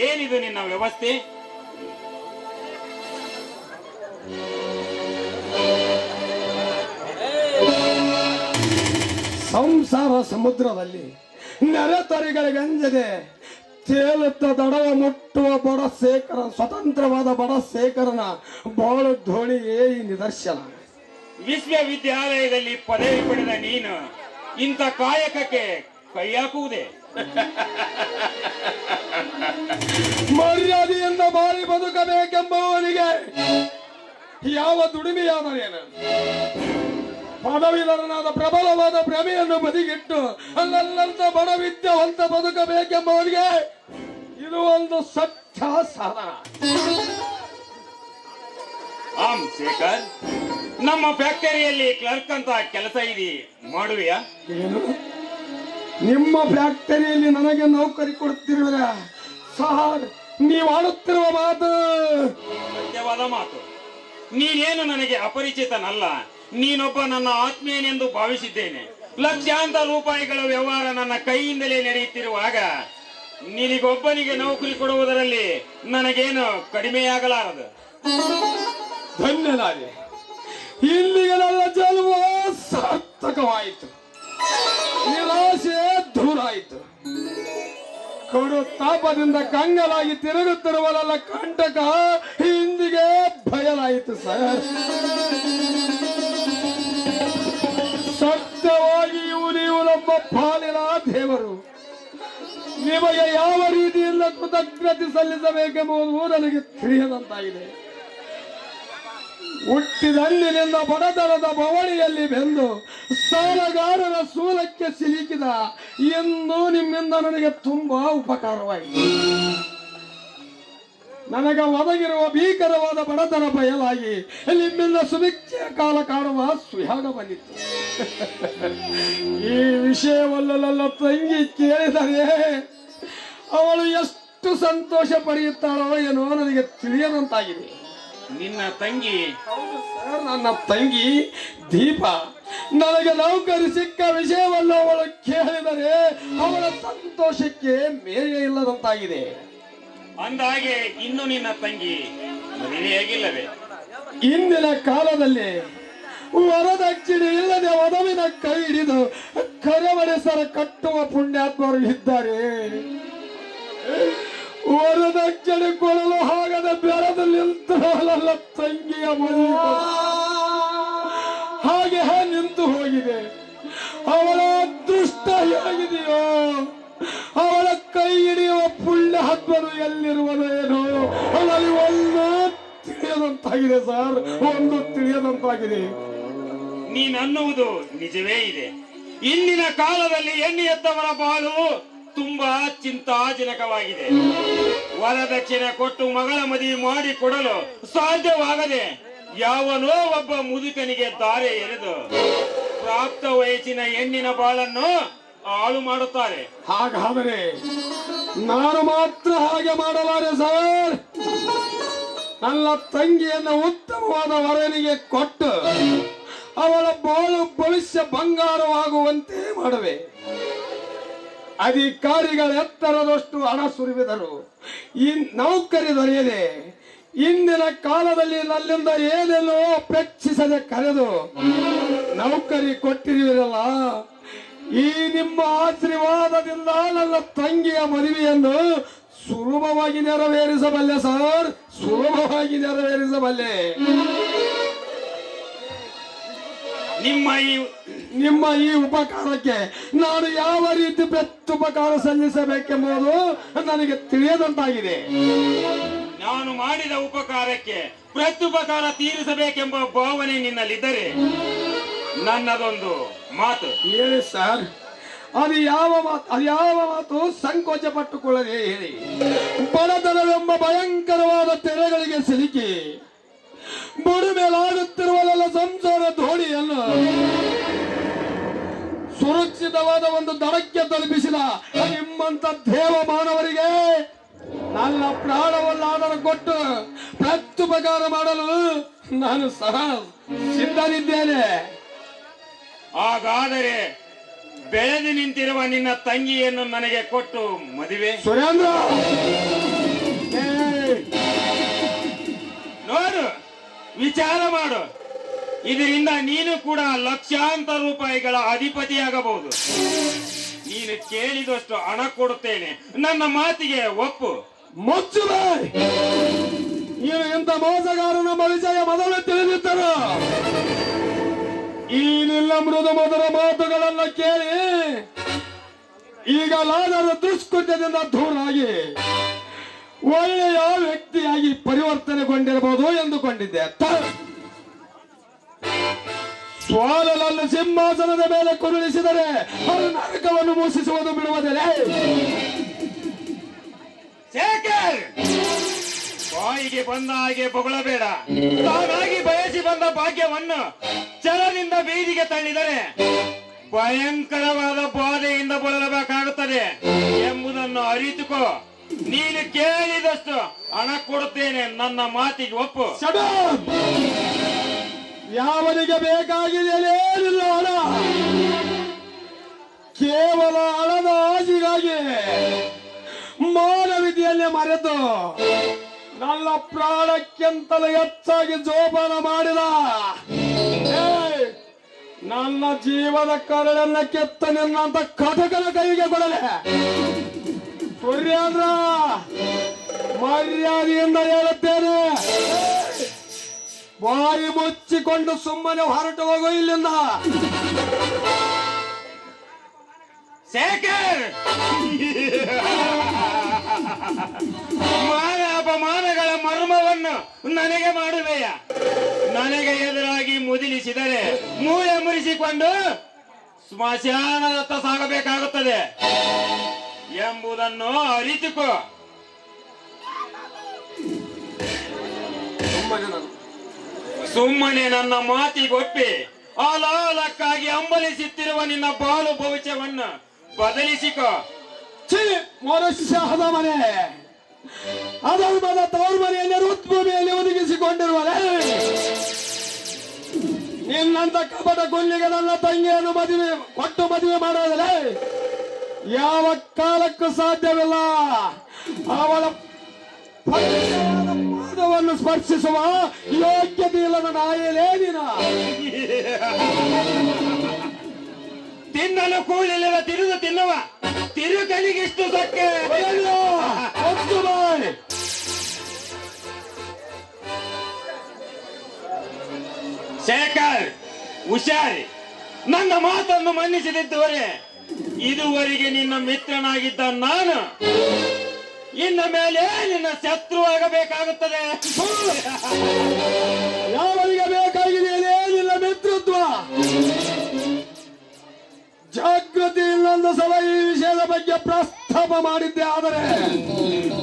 ಏನಿದು ನಿನ್ನ ವ್ಯವಸ್ಥೆ? ಸಂಸಾರ ಸಮುದ್ರದಲ್ಲಿ ನೆರೆತರಿಗಳಿಗಂಜದೆ ತೇಲುತ್ತ ದಡವ ಮುಟ್ಟುವ ಬಡ ಶೇಖರ, ಸ್ವತಂತ್ರವಾದ ಬಡ ಶೇಖರನ ಬಾಳು ಧೋಳಿಯೇ ಈ ನಿದರ್ಶನ. ವಿಶ್ವವಿದ್ಯಾಲಯದಲ್ಲಿ ಪದವಿ ಪಡೆದ ನೀನು ಇಂಥ ಕಾಯಕಕ್ಕೆ ಕೈ ಹಾಕುವುದೇ? ಮರ್ಯಾದೆಯಿಂದ ಬಾಳಿ ಬದುಕಬೇಕೆಂಬುವನಿಗೆ ಯಾವ ದುಡಿಮೆಯಾದರೇನು? ಪದವೀಧರನಾದ ಪ್ರಬಲವಾದ ಭ್ರಮೆಯನ್ನು ಬದಿಗಿಟ್ಟು ಅಲ್ಲಂತ ಬಡ ವಿದ್ಯಾವಂತ ಬದುಕಬೇಕೆಂಬವನಿಗೆ ಇದು ಒಂದು ಸತ್ಯ ಸಾಧನ. ಆಮ್ ಶೇಖರ್, ನಮ್ಮ ಫ್ಯಾಕ್ಟರಿಯಲ್ಲಿ ಕ್ಲರ್ಕ್ ಅಂತ ಕೆಲಸ ಇದೆ, ಮಾಡುವೆಯಾ? ಏನು, ನಿಮ್ಮ ಫ್ಯಾಕ್ಟರಿಯಲ್ಲಿ ನನಗೆ ನೌಕರಿ ಕೊಡ್ತಿರುವಿರ? ಸರ್, ನೀವು ಆಡುತ್ತಿರುವ ಮಾತು ಸತ್ಯವಾದ ಮಾತು. ನೀನೇನು ನನಗೆ ಅಪರಿಚಿತನಲ್ಲ. ನೀನೊಬ್ಬ ನನ್ನ ಆತ್ಮೀಯನೆಂದು ಭಾವಿಸಿದ್ದೇನೆ. ಲಕ್ಷಾಂತರ ರೂಪಾಯಿಗಳ ವ್ಯವಹಾರ ನನ್ನ ಕೈಯಿಂದಲೇ ನಡೆಯುತ್ತಿರುವಾಗ ನಿನಗೊಬ್ಬನಿಗೆ ನೌಕರಿ ಕೊಡುವುದರಲ್ಲಿ ನನಗೇನು ಕಡಿಮೆಯಾಗಲಾರದು. ಧನ್ಯನಾದೆ. ಇಲ್ಲಿಗೆ ನನ್ನ ಜನ್ಮ ಸಾರ್ಥಕವಾಯಿತು, ನಿರಾಶೆ ದೂರಾಯಿತು. ಕಡು ತಾಪದಿಂದ ಕಂಗಲಾಗಿ ತಿರುಗುತ್ತಿರುವಲ್ಲ ಕಂಟಕ ಇಂದಿಗೆ ಬಯಲಾಯಿತು ಸರ್. ಸತ್ಯವಾಗಿಯೂ ನೀವು ನಮ್ಮ ಪಾಲಿನ ದೇವರು. ನಿಮಗೆ ಯಾವ ರೀತಿಯಿಂದ ಕೃತಜ್ಞತೆ ಸಲ್ಲಿಸಬೇಕೆಂಬುದು ನನಗೆ ತಿಳಿಯದಂತಾಗಿದೆ. ಹುಟ್ಟಿದಂದಿನಿಂದ ಬಡತನದ ಬವಣಿಯಲ್ಲಿ ಬೆಂದು ಸಾಲಗಾರರ ಸೂಲಕ್ಕೆ ಸಿಲುಕಿದ ಎಂದು ನಿಮ್ಮಿಂದ ನನಗೆ ತುಂಬಾ ಉಪಕಾರವಾಯಿತು. ನನಗೆ ಒದಗಿರುವ ಭೀಕರವಾದ ಬಡತನ ಬಯಲಾಗಿ ನಿಮ್ಮಿಂದ ಸುಭಿಕ್ಷೆಯ ಕಾಲ ಕಾಣುವ ಸುಯಾಗ ಬಂದಿತ್ತು. ಈ ವಿಷಯವನ್ನು ನನ್ನ ತಂಗಿ ಕೇಳಿದರೆ ಅವಳು ಎಷ್ಟು ಸಂತೋಷ ಪಡೆಯುತ್ತಾಳೋ ಏನೋ ನನಗೆ ತಿಳಿಯದಂತಾಗಿದೆ. ನಿನ್ನ ತಂಗಿ? ನನ್ನ ತಂಗಿ ದೀಪ. ನನಗೆ ನೌಕರಿ ಸಿಕ್ಕ ವಿಷಯವನ್ನು ಅವಳು ಕೇಳಿದರೆ ಅವಳ ಸಂತೋಷಕ್ಕೆ ಮೇರೆ ಇಲ್ಲದಂತಾಗಿದೆ. ಅಂದಾಗೆ ಇನ್ನು ನಿನ್ನ ತಂಗಿ ಮದುವೆಯಾಗಿಲ್ಲವೇ? ಇಂದಿನ ಕಾಲದಲ್ಲಿ ವರದಕ್ಷಿಣೆ ಇಲ್ಲದೆ ವಧುವಿನ ಕೈ ಹಿಡಿದು ಕರೆವಡೆಸರ ಕಟ್ಟುವ ಪುಣ್ಯಾತ್ಮರು ಇದ್ದಾರೆ. ವರದಕ್ಷಿಣೆ ಕೊಡಲು ಆಗದ ಬೆಳೆದು ನಿಂತಲ್ಲ ತಂಗಿಯ ಮದುವೆ ಹಾಗೆ ನಿಂತು ಹೋಗಿದೆ. ಅವಳ ಅದೃಷ್ಟ ಹೇಗಿದೆಯೋ, ಅವಳ ಕೈ ಹಿಡಿಯುವ ಪುಣ್ಯಾತ್ಮರು ಎಲ್ಲಿರುವುದೇನೋ ನನಗೆ ಒಂದು ತಿಳಿಯದಂತಾಗಿದೆ ಸರ್, ಒಂದು ತಿಳಿಯದಂತಾಗಿದೆ. ನೀನನ್ನುವುದು ನಿಜವೇ ಇದೆ. ಇಂದಿನ ಕಾಲದಲ್ಲಿ ಹೆಣ್ಣು ಎತ್ತವರ ಬಾಳು ತುಂಬಾ ಚಿಂತಾಜನಕವಾಗಿದೆ. ವರದಕ್ಷಿಣೆ ಕೊಟ್ಟು ಮಗಳ ಮದುವೆ ಮಾಡಿ ಕೊಡಲು ಸಾಧ್ಯವಾಗದೆ ಯಾವನೋ ಒಬ್ಬ ಮುದುಕನಿಗೆ ದಾರೆ ಎರೆದು ಪ್ರಾಪ್ತ ವಯಸ್ಸಿನ ಹೆಣ್ಣಿನ ಬಾಳನ್ನು ಹಾಳು ಮಾಡುತ್ತಾರೆ. ಹಾಗಾದರೆ ನಾನು ಮಾತ್ರ ಹಾಗೆ ಮಾಡಲಾರೆ ಸರ್. ನನ್ನ ತಂಗಿಯನ್ನು ಉತ್ತಮವಾದ ವರನಿಗೆ ಕೊಟ್ಟು ಅವಳ ಬಾಳು ಭವಿಷ್ಯ ಬಂಗಾರವಾಗುವಂತೆ ಮಾಡುವೆ. ಅಧಿಕಾರಿಗಳ ಎತ್ತರದಷ್ಟು ಹಣ ಸುರಿವಿದರು ಈ ನೌಕರಿ ದೊರೆಯದೆ ಇಂದಿನ ಕಾಲದಲ್ಲಿ ನನ್ನಿಂದ ಏನೇನೋ ಅಪೇಕ್ಷಿಸದೆ ಕರೆದು ನೌಕರಿ ಕೊಟ್ಟಿರುವಿರಲ್ಲ. ಈ ನಿಮ್ಮ ಆಶೀರ್ವಾದದಿಂದ ನನ್ನ ತಂಗಿಯ ಮದುವೆಯನ್ನು ಸುಲಭವಾಗಿ ನೆರವೇರಿಸಬಲ್ಲೆ ಸರ್, ಸುಲಭವಾಗಿ ನೆರವೇರಿಸಬಲ್ಲೆ. ನಿಮ್ಮ ಈ ಉಪಕಾರಕ್ಕೆ ನಾನು ಯಾವ ರೀತಿ ಪ್ರತ್ಯುಪಕಾರ ಸಲ್ಲಿಸಬೇಕೆಂಬುದು ನನಗೆ ತಿಳಿಯದಂತಾಗಿದೆ. ನಾನು ಮಾಡಿದ ಉಪಕಾರಕ್ಕೆ ಪ್ರತ್ಯುಪಕಾರ ತೀರಿಸಬೇಕೆಂಬ ಭಾವನೆ ನಿನ್ನಲ್ಲಿದ್ದರೆ ನನ್ನದೊಂದು ಮಾತು ಹೇಳಿ ಸರ್. ಅದು ಯಾವ ಮಾತು ಸಂಕೋಚ ಪಟ್ಟುಕೊಳ್ಳದೆ ಹೇಳಿ. ಬಡತನವೆಂಬ ಭಯಂಕರವಾದ ತೆರೆಗಳಿಗೆ ಸಿಲುಕಿ ಬುಡುಮೇಲಾಗುತ್ತಿರುವಲ್ಲ ಸಂಸಾರ ಧೋಣಿಯನ್ನು ಸುರಕ್ಷಿತವಾದ ಒಂದು ದಡಕ್ಕೆ ತಲುಪಿಸಿದ ನಿಮ್ಮಂತ ದೇವ ಮಾನವರಿಗೆ ನನ್ನ ಪ್ರಾಣವನ್ನಾದರೂ ಕೊಟ್ಟು ಪ್ರತ್ಯುಪಕಾರ ಮಾಡಲು ನಾನು ಸಹ ಸಿದ್ಧನಿದ್ದೇನೆ. ಹಾಗಾದರೆ ಬೆಳೆದು ನಿಂತಿರುವ ನಿನ್ನ ತಂಗಿಯನ್ನು ನನಗೆ ಕೊಟ್ಟು ಮದುವೆ. ಸುರೇಂದ್ರ ನೋಡು, ವಿಚಾರ ಮಾಡು. ಇದರಿಂದ ನೀನು ಕೂಡ ಲಕ್ಷಾಂತರ ರೂಪಾಯಿಗಳ ಅಧಿಪತಿಯಾಗಬಹುದು. ನೀನು ಕೇಳಿದಷ್ಟು ಹಣ ಕೊಡುತ್ತೇನೆ, ನನ್ನ ಮಾತಿಗೆ ಒಪ್ಪು. ಮುಚ್ಚು ಬಾಯ್. ನೀನು ಇಂಥ ಮೋಸಗಾರನ ಪರಿಚಯ ಮೊದಲು ತಿಳಿದಿದ್ದರು. ಈ ನಿನ್ನ ಮೃದು ಮಧುರ ಮಾತುಗಳನ್ನು ಕೇಳಿ ಈಗ ಲಾದರ ದುಷ್ಕೃತ್ಯದಿಂದ ದೂರಾಗಿ ಒಳ್ಳೆಯ ವ್ಯಕ್ತಿಯಾಗಿ ಪರಿವರ್ತನೆಗೊಂಡಿರಬಹುದು ಎಂದುಕೊಂಡಿದ್ದೆ. ಸ್ವಾಲಲನ್ನು ಸಿಂಹಾಸನದ ಮೇಲೆ ಕುರುಳಿಸಿದರೆ ಅದು ನರಕವನ್ನು ಮೋಸಿಸುವುದು ಬಿಡುವುದಿಲ್ಲ. ಶೇಖರ್, ಬಾಯಿಗೆ ಬಂದ ಹಾಗೆ ಬೊಗಳಬೇಡ. ತಾನಾಗಿ ಬಯಸಿ ಬಂದ ಭಾಗ್ಯವನ್ನು ಛಲದಿಂದ ಬೀದಿಗೆ ತಳ್ಳಿದರೆ ಭಯಂಕರವಾದ ಬಾಧೆಯಿಂದ ಬಳಲಬೇಕಾಗುತ್ತದೆ ಎಂಬುದನ್ನು ಅರಿತುಕೋ. ನೀನು ಕೇಳಿದಷ್ಟು ಹಣ ಕೊಡುತ್ತೇನೆ, ನನ್ನ ಮಾತಿಗೆ ಒಪ್ಪು. ಯಾವನಿಗೆ ಬೇಕಾಗಿದೆ ಏನಿಲ್ಲ ಹಣ. ಕೇವಲ ಹಣದ ಆಸೆಗಾಗಿ ಮಾನವೀಯತೆಯನ್ನೇ ಮರೆತು ನನ್ನ ಪ್ರಾಣಕ್ಕಿಂತಲೂ ಹೆಚ್ಚಾಗಿ ಜೋಪಾನ ಮಾಡಿದ ನನ್ನ ಜೀವದ ಕರಳನ್ನ ಕೆತ್ತ ನಿನ್ನಂತ ಕಟಕನ ಕೈಗೆ ಕೊಡಲೆ. ಸುರೇಂದ್ರ, ಮರ್ಯಾದೆಯಿಂದ ಹೇಳುತ್ತೇನೆ, ಬಾಯಿ ಮುಚ್ಚಿಕೊಂಡು ಸುಮ್ಮನೆ ಹೊರಟು ಹೋಗೋ ಇಲ್ಲಿಂದ. ಶೇಖರ್, ಮಾನ ಅಪಮಾನಗಳ ಮರ್ಮವನ್ನು ನನಗೆ ಮಾಡುವೆಯ? ನನಗೆ ಎದುರಾಗಿ ಮುದಿಲಿಸಿದರೆ ಮೂಳೆ ಮುರಿಸಿಕೊಂಡು ಸ್ಮಶಾನದತ್ತ ಸಾಗಬೇಕಾಗುತ್ತದೆ ಎಂಬುದನ್ನು ಅರಿತುಕೋ. ಸುಮ್ಮನೆ ನನ್ನ ಮಾತಿಗೊಪ್ಪಿ ಆಲಾಲಕ್ಕಾಗಿ ಅಂಬಲಿಸುತ್ತಿರುವ ನಿನ್ನ ಬಾಳು ಭವಿಷ್ಯವನ್ನು ಬದಲಿಸಿಕೋ. ಮನುಷ್ಯದ ಮನೆ ಅಧರ್ಮದ ತವರು ಮನೆಯಲ್ಲಿ ಋತ್ಭೂಮಿಯಲ್ಲಿ ಒದಗಿಸಿಕೊಂಡಿರುವರೆ ನಿನ್ನಂತ ಕಪಟ ಕೊಲ್ಲಿಗೆ ನನ್ನ ತಂಗಿಯನ್ನು ಮದುವೆ ಮಾಡೋದ್ರೆ ಯಾವ ಕಾಲಕ್ಕೂ ಸಾಧ್ಯವಿಲ್ಲ. ಅವಳ ಪಾದವನ್ನು ಸ್ಪರ್ಶಿಸುವ ಯೋಗ್ಯತೆ ಇಲ್ಲದ ನಾಯಲೇ ನೀನ. ತಿನ್ನಲು ಕೂಳಿಲ್ಲದ ತಿರುದು ತಿನ್ನುವ ತಿರುಕಲಿಗಿಷ್ಟು ಸಕ್ಕೆ. ಶೇಖರ್, ಹುಷಾರಿ. ನನ್ನ ಮಾತನ್ನು ಮನ್ನಿಸದಿದ್ದವರೇ ಇದುವರೆಗೆ ನಿನ್ನ ಮಿತ್ರನಾಗಿದ್ದ ನಾನು ಇನ್ನ ಮೇಲೆ ನಿನ್ನ ಶತ್ರು ಆಗಬೇಕಾಗುತ್ತದೆ. ಯಾವರಿಗೆ ಬೇಕಾಗಿದೆ ನಿನ್ನ ಮಿತ್ರತ್ವ? ಜಾಗೃತಿ ಇಲ್ಲೊಂದು ಸಲ ಈ ವಿಷಯದ ಬಗ್ಗೆ ಪ್ರಸ್ತಾಪ ಮಾಡಿದ್ದೆ, ಆದರೆ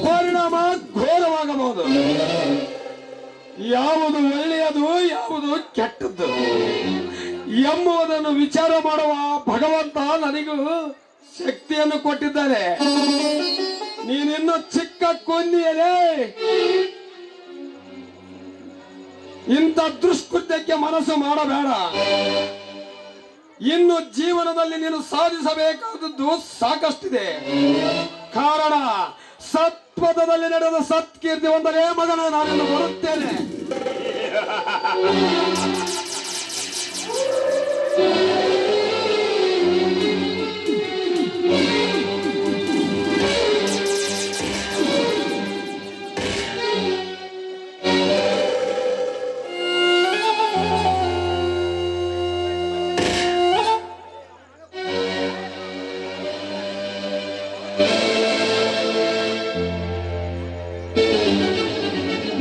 ಪರಿಣಾಮ ಘೋರವಾಗಬಹುದು. ಯಾವುದು ಒಳ್ಳೆಯದು, ಯಾವುದು ಕೆಟ್ಟದ್ದು ಎಂಬುದನ್ನು ವಿಚಾರ ಮಾಡುವ ಭಗವಂತ ನನಗೂ ಶಕ್ತಿಯನ್ನು ಕೊಟ್ಟಿದ್ದಾನೆ. ನೀನಿನ್ನು ಚಿಕ್ಕ ಕುಂದಿಯಲೇ ಇಂಥ ದುಷ್ಕೃತ್ಯಕ್ಕೆ ಮನಸ್ಸು ಮಾಡಬೇಡ. ಇನ್ನು ಜೀವನದಲ್ಲಿ ನೀನು ಸಾಧಿಸಬೇಕಾದದ್ದು ಸಾಕಷ್ಟಿದೆ. ಕಾರಣ ಸತ್ಪಥದಲ್ಲಿ ನಡೆದ ಸತ್ಕೀರ್ತಿ ಒಂದರೇ ಮಗನ ನಾನಿನ್ನು ಬರುತ್ತೇನೆ.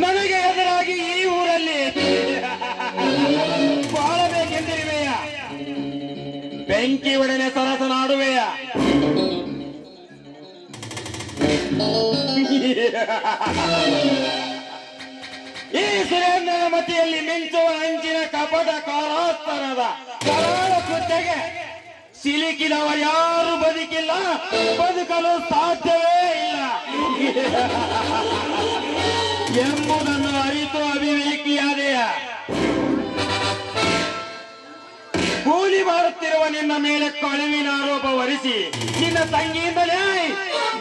ನನಗೆ ಎದುರಾಗಿ ಈ ಊರಲ್ಲಿ ಬಾಳಬೇಕೆಂದಿರುವೆಯ, ಬೆಂಕಿ ಒಡನೆ ಸರಸನಾಡುವೆಯ. ಈ ಸುರೇಂದ್ರನ ಮತಿಯಲ್ಲಿ ಮಿಂಚುವ ಅಂಚಿನ ಕಪಟ ಕಾರಾಸ್ತನದ ಕರಾಳ ಕೃತ್ಯಗೆ ಸಿಲುಕಿದವ ಯಾರು ಬದುಕಿಲ್ಲ, ಬದುಕಲು ಸಾಧ್ಯವೇ ಇಲ್ಲ ಎಂಬುದನ್ನು ಅರಿತು ಅವಿವೇಕಿಯಾದೆಯ. ಕೂಲಿ ಮಾಡುತ್ತಿರುವ ನಿನ್ನ ಮೇಲೆ ಕಳುವಿನ ಆರೋಪ ಹೊರಿಸಿ ನಿನ್ನ ತಂಗಿಯಿಂದಲೇ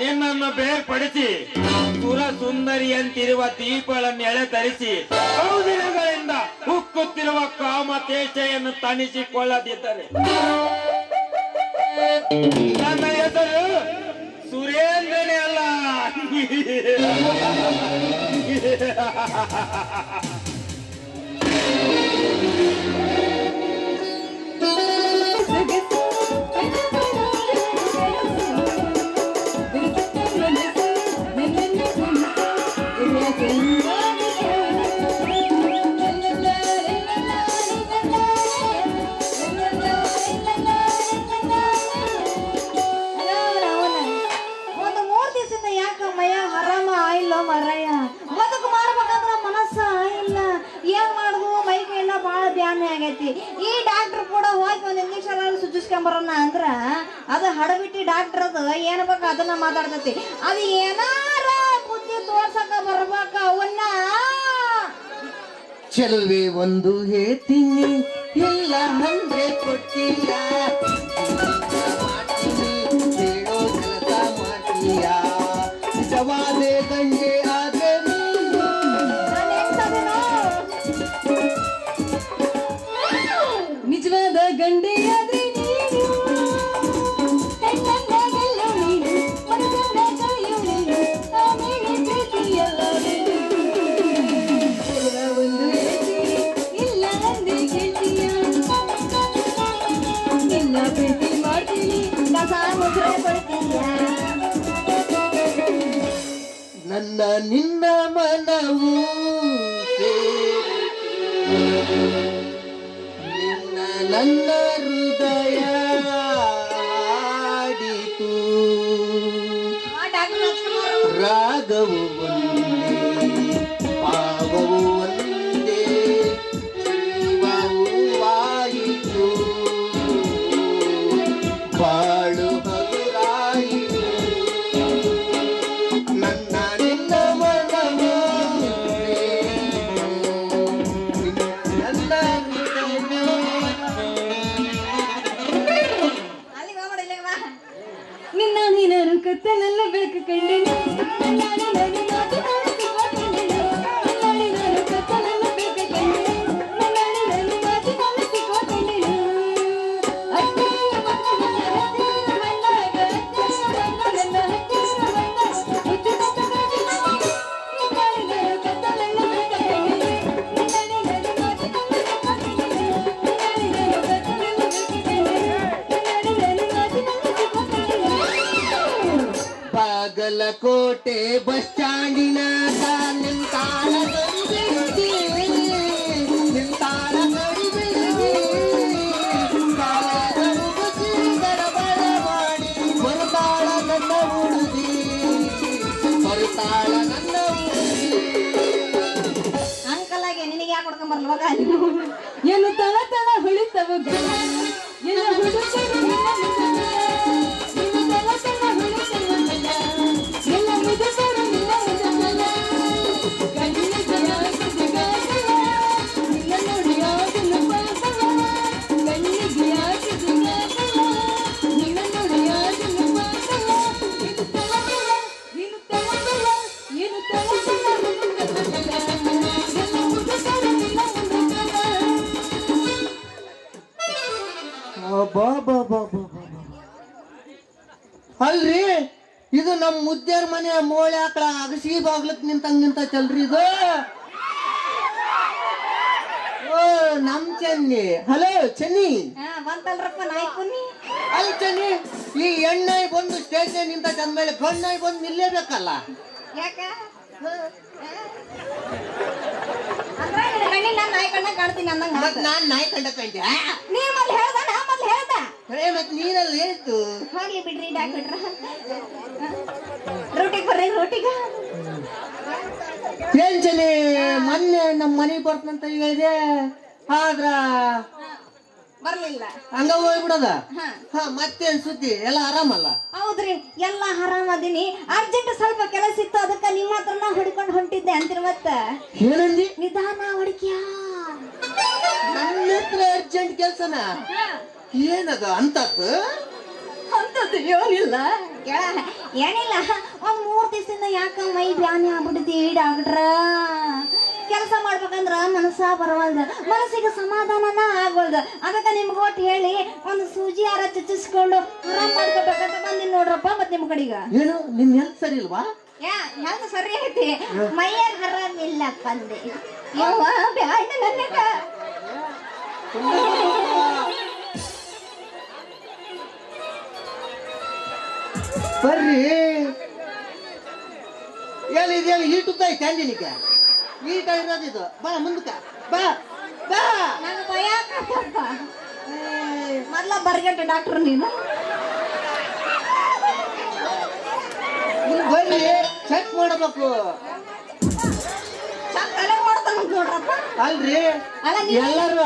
ನಿನ್ನನ್ನು ಬೇರ್ಪಡಿಸಿ ಸುರ ಸುಂದರಿಯಂತಿರುವ ದೀಪಗಳನ್ನು ಎಳೆತರಿಸಿ ಬಹುದಿನಗಳಿಂದ ಉಕ್ಕುತ್ತಿರುವ ಕಾಮತೇಜೆಯನ್ನು ತಣಿಸಿಕೊಳ್ಳದಿದ್ದರೆ ನನ್ನ ಹೆಸರು ಸುರೇಂದ್ರನೇ ಅಲ್ಲ. ಒಂದು 3 ದಿವಸದಿಂದ ಯಾಕ ಮಯ ಹರಾಮ ಆಯಿಲ್ಲ ಮರಯ್ಯ. ಬದುಕು ಮಾಡ್ಬೇಕಂದ್ರ ಮನಸ್ಸ ಆಯಿಲ್ಲ. ಏನ್ ಮಾಡುದು ಮೈಗೆ ಎಲ್ಲ ಬಹಳ ಧ್ಯಾನ ಆಗೈತಿ. ಈ ಡಾಕ್ಟರ್ ಕೂಡ ಹೋಗಿ ಒಂದ್ ಇಂಜೆಕ್ಷನ್ ಸುಜಿಸ್ಕೊಂಬರೋಣ ಅಂದ್ರ ಅದು ಹಡಬಿಟ್ಟಿ ಡಾಕ್ಟರ್ ಅದು ಏನ್ ಬೇಕು ಅದನ್ನ ಮಾತಾಡ್ತೈತಿ. ಅದು ಏನಾರ ಬುದ್ಧಿ ತೋರ್ಸಕ ಬರ್ಬೇಕ ಅವನ್ನ. ಚೆಲುವೆ ಒಂದು ಹೇಳ್ತೀನಿ, ಇಲ್ಲ ಅಂದ್ರೆ ಕೊಟ್ಟಿಲ್ಲ, ಹೇಳೋ ಕೆಲಸ ಮಾಡ್ತೀಯ, ಜವಾದೆ ಗಂಗೆ ಆದ್ರೆ ನಿಜವಾದ ಗಂಡೆಯಾದ್ರೆ ನೀನು, ಹೆಣ್ಣನ್ನ ಗೆಲ್ಲೋ ನೀನು, ಮನಸ್ಸನ್ನ ಕಳೆಯೋ ನೀನು, ಆಮೇಲೆ ಪ್ರೀತಿಯಲ್ಲ ನೀನು. ಚೆಲುವ ಒಂದು ಹೇಳ್ತೀನಿ, ಇಲ್ಲ ಅಂದೆ ಗೆಲ್ತೀಯ, ನಿನ್ನ ಪ್ರೀತಿ ಮಾಡ್ತೀನಿ, ಕಸ ಮುದ್ರೆ ಕೊಡ್ತೀಯ. ನನ್ನ ನಿನ್ನ ಮನವು ನಿನ್ನ ನನ್ನ ಹೃದಯ ಹಾಡಿತು, ರಾಗವು ಒಂದೇ ಭಾವವು ಒಂದೇ, ಜೀವವು ಆಯಿತು, ಬಾಳು ಹಗುರಾಯಿತು. ನನ್ನ ನಿನ್ನ ಮನವು ನನ್ನ ಅಲ್ಲಿಗೆ ಹೋಗ್ಬೇಡ, ಇಲ್ಲಿಗೆ ಬಾ. ನಿನ್ನ ನೀನು ಕತ್ತಲಲ್ಲ ಬೇಕು ಕಂಡೆನು, ನಾನು ನಾನು ಮಾತನಾಡುತ್ತಿದ್ದೇನೆ, ನಾನು ಕತ್ತಲಲ್ಲ ಬೇಕು ಕಂಡೆನು, ನಾನು ನಾನು ಮಾತನಾಡುತ್ತಿದ್ದೇನೆ. ಅತ್ತೆಯ ಮಕ್ಕಳನ್ನ ಹತ್ತಿರ ಬಂದಾಗ, ಅತ್ತೆಯ ಮಕ್ಕಳನ್ನ ಹತ್ತಿರ ಬಂದಾಗ, ಮುದ್ದು ಮುತ್ತುಗಾಗಿ ನಾನು ಕತ್ತಲಲ್ಲ ಬೇಕು ಕಂಡೆನು, ನಾನು ನಾನು ಮಾತನಾಡುತ್ತಿದ್ದೇನೆ, ನಾನು ಕತ್ತಲಲ್ಲ ಬೇಕು ಕಂಡೆನು, ನಾನು ಮಾತನಾಡುತ್ತಿದ್ದೇನೆ. ಬಾಗಲಕೋಟೆ ಬಸ್ ಸ್ಟ್ಯಾಂಡಿನ ನಿಂತಾಳ ನಿಂತಾಳ ಬಳ ಮಾಡಿ ಬರ್ತಾಳ ನನ್ನ ಹುಡುಗಿ, ಬರ್ತಾಳ ನನ್ನ ಹುಡುಗಿ. ಅಂಕಲ್ ಆಗಿ ನಿನಗೆ ಯಾಕೆ ಹೊಡ್ಕೊಂಡ್ ಬರ್ಲ್ವಾಗ? ಏನು ತಳ ತಳ ಹೊಳಿತವ ಎಲ್ಲ ಹುಡುಗರು ನಿನ್ನ ಬೇರೆಯವ್ರ ಮನೆ ಮೋಳೆ ಆಕಳ ಅಗಸಿ ಬಾಗ್ಲಕ್ ನಿಂತ ಚಲ್ರಿ ಇದು. ಓ ನಮ್ ಚೆನ್ನಿ. ಹಲೋ ಚೆನ್ನಿ. ಬಂತಲ್ರಪ್ಪ ನಾಯ್ಕುನಿ. ಅಲ್ಲಿ ಚೆನ್ನಿ, ಈ ಹೆಣ್ಣಾಯಿ ಬಂದು ಸ್ಟೇಜ್ ನಿಂತ ಚಂದ್ಮೇಲೆ ಗಣ್ಣಾಯಿ ಬಂದು ನಿಲ್ಲೇಬೇಕಲ್ಲ. ಯಾಕ ಅಂದ್ರೆ ಕಣ್ಣಿ ನಾನು ನಾಯಿ ಕಣ್ಣ ಕಾಣ್ತೀನಿ ಅಂದಂಗ. ಮತ್ ನಾನ್ ನಾಯಿ ಕಂಡ ಕಂಡೆ. ನೀ ಮೊದ್ಲು ಹೇಳ್ದ ನಾ ಮೊದ್ಲು ಹೇಳ್ದ. ಮತ್ ನೀರಲ್ಲಿ ಹೇಳ್ತು. ಹೋಗ್ಲಿ ಬಿಡ್ರಿ ಡಾಕ್ಟ್ರ. ರೋಟಿಗೆ ಬರ್ರಿ ರೋಟಿಗೆ. ಏನ್ ಚೆನ್ನಿ, ಮೊನ್ನೆ ನಮ್ಮ ಮನೆಗೆ ಬರ್ತಂತ ಹೇಳಿದೆ, ಆದ್ರ ಬರ್ಲಿಲ್ಲ. ಹಂಗ ಹೋಗ್ಬಿಡದ. ಹಾ ಹಾ ಮತ್ತೇನ್ ಸುದ್ದಿ, ಎಲ್ಲ ಆರಾಮಲ್ಲ? ಹೌದ್ರಿ, ಎಲ್ಲ ಆರಾಮದೀನಿ. ಅರ್ಜೆಂಟ್ ಸ್ವಲ್ಪ ಕೆಲಸ ಇತ್ತು, ಅದಕ್ಕೆ ನಿಮ್ಮ ಹತ್ರನ ಹುಡ್ಕೊಂಡು ಹೊಂಟಿದ್ದೆ ಅಂತೀರಿ. ಮತ್ತ ಏನಂದಿ? ನಿಧಾನ ಹುಡುಕ್ಯಾ. ನನ್ನ ಹತ್ರ ಅರ್ಜೆಂಟ್ ಕೆಲ್ಸನ? ಏನದ ಅಂತದ್ದು? ಅಂತದ್ದು ಏನಿಲ್ಲ ಕೇಳ. ಏನಿಲ್ಲ, ಒಂದ್ 3 ದಿವಸದಿಂದ ಯಾಕ ಮೈ ಬ್ಯಾನಿ ಆಗ್ಬಿಡ್ತಿ ಡಾಕ್ಟ್ರ. ಕೆಲಸ ಮಾಡ್ಬೇಕಂದ್ರ ಮನಸ್ಸ ಬರವಲ್ದ, ಮನಸ್ಸಿಗೆ ಸಮಾಧಾನನ ಆಗ್ವಲ್ದ. ಅದಕ್ಕೆ ನಿಮ್ಗೆ ಒಟ್ಟು ಹೇಳಿ ಒಂದು ಸೂಜಿ ಹಾರ ಚುಚ್ಚಿಸ್ಕೊಂಡು ಆರಾಮ್ ಮಾಡ್ಕೋಬೇಕಂತ ಬಂದಿನಿ ನೋಡ್ರಪ್ಪ. ಮತ್ ನಿಮ್ ಕಡೆಗ ಏನು ನಿನ್ ಹೆಲ್ತ್ ಸರಿ ಇಲ್ವಾ? ಹೆಂಗ ಸರಿ ಐತಿ, ಮೈಯಾಗ ಆರಾಮಿಲ್ಲ ಬಂದೆ. ಯವ್ವ ಬ್ಯಾಡ ನನ್ನಕ. ಬರ್ರಿ, ಏನಿದೆ ಈಟುತ್ತ ಕ್ಯಾಂಡಿನಿಕ ಈಟ ಇರೋದಿದು. ಬಾ ಮುಂದಕ್ಕ ಬಾ ಬಾ. ನಂಗೆ ಭಯ ಆಕತ್ತಪ್ಪ. ಮೊದ್ಲ ಬರ್ಗೆಟ್ಟ ಡಾಕ್ಟರ್ ನೀನು. ಬರ್ರಿ, ಚೆಕ್ ಮಾಡಬೇಕು. ತಲೆ ಮಾಡ್ತಾನ ನೋಡ್ರಪ್ಪ. ಅಲ್ರಿ ಅಲ್ಲ ಎಲ್ಲರೂ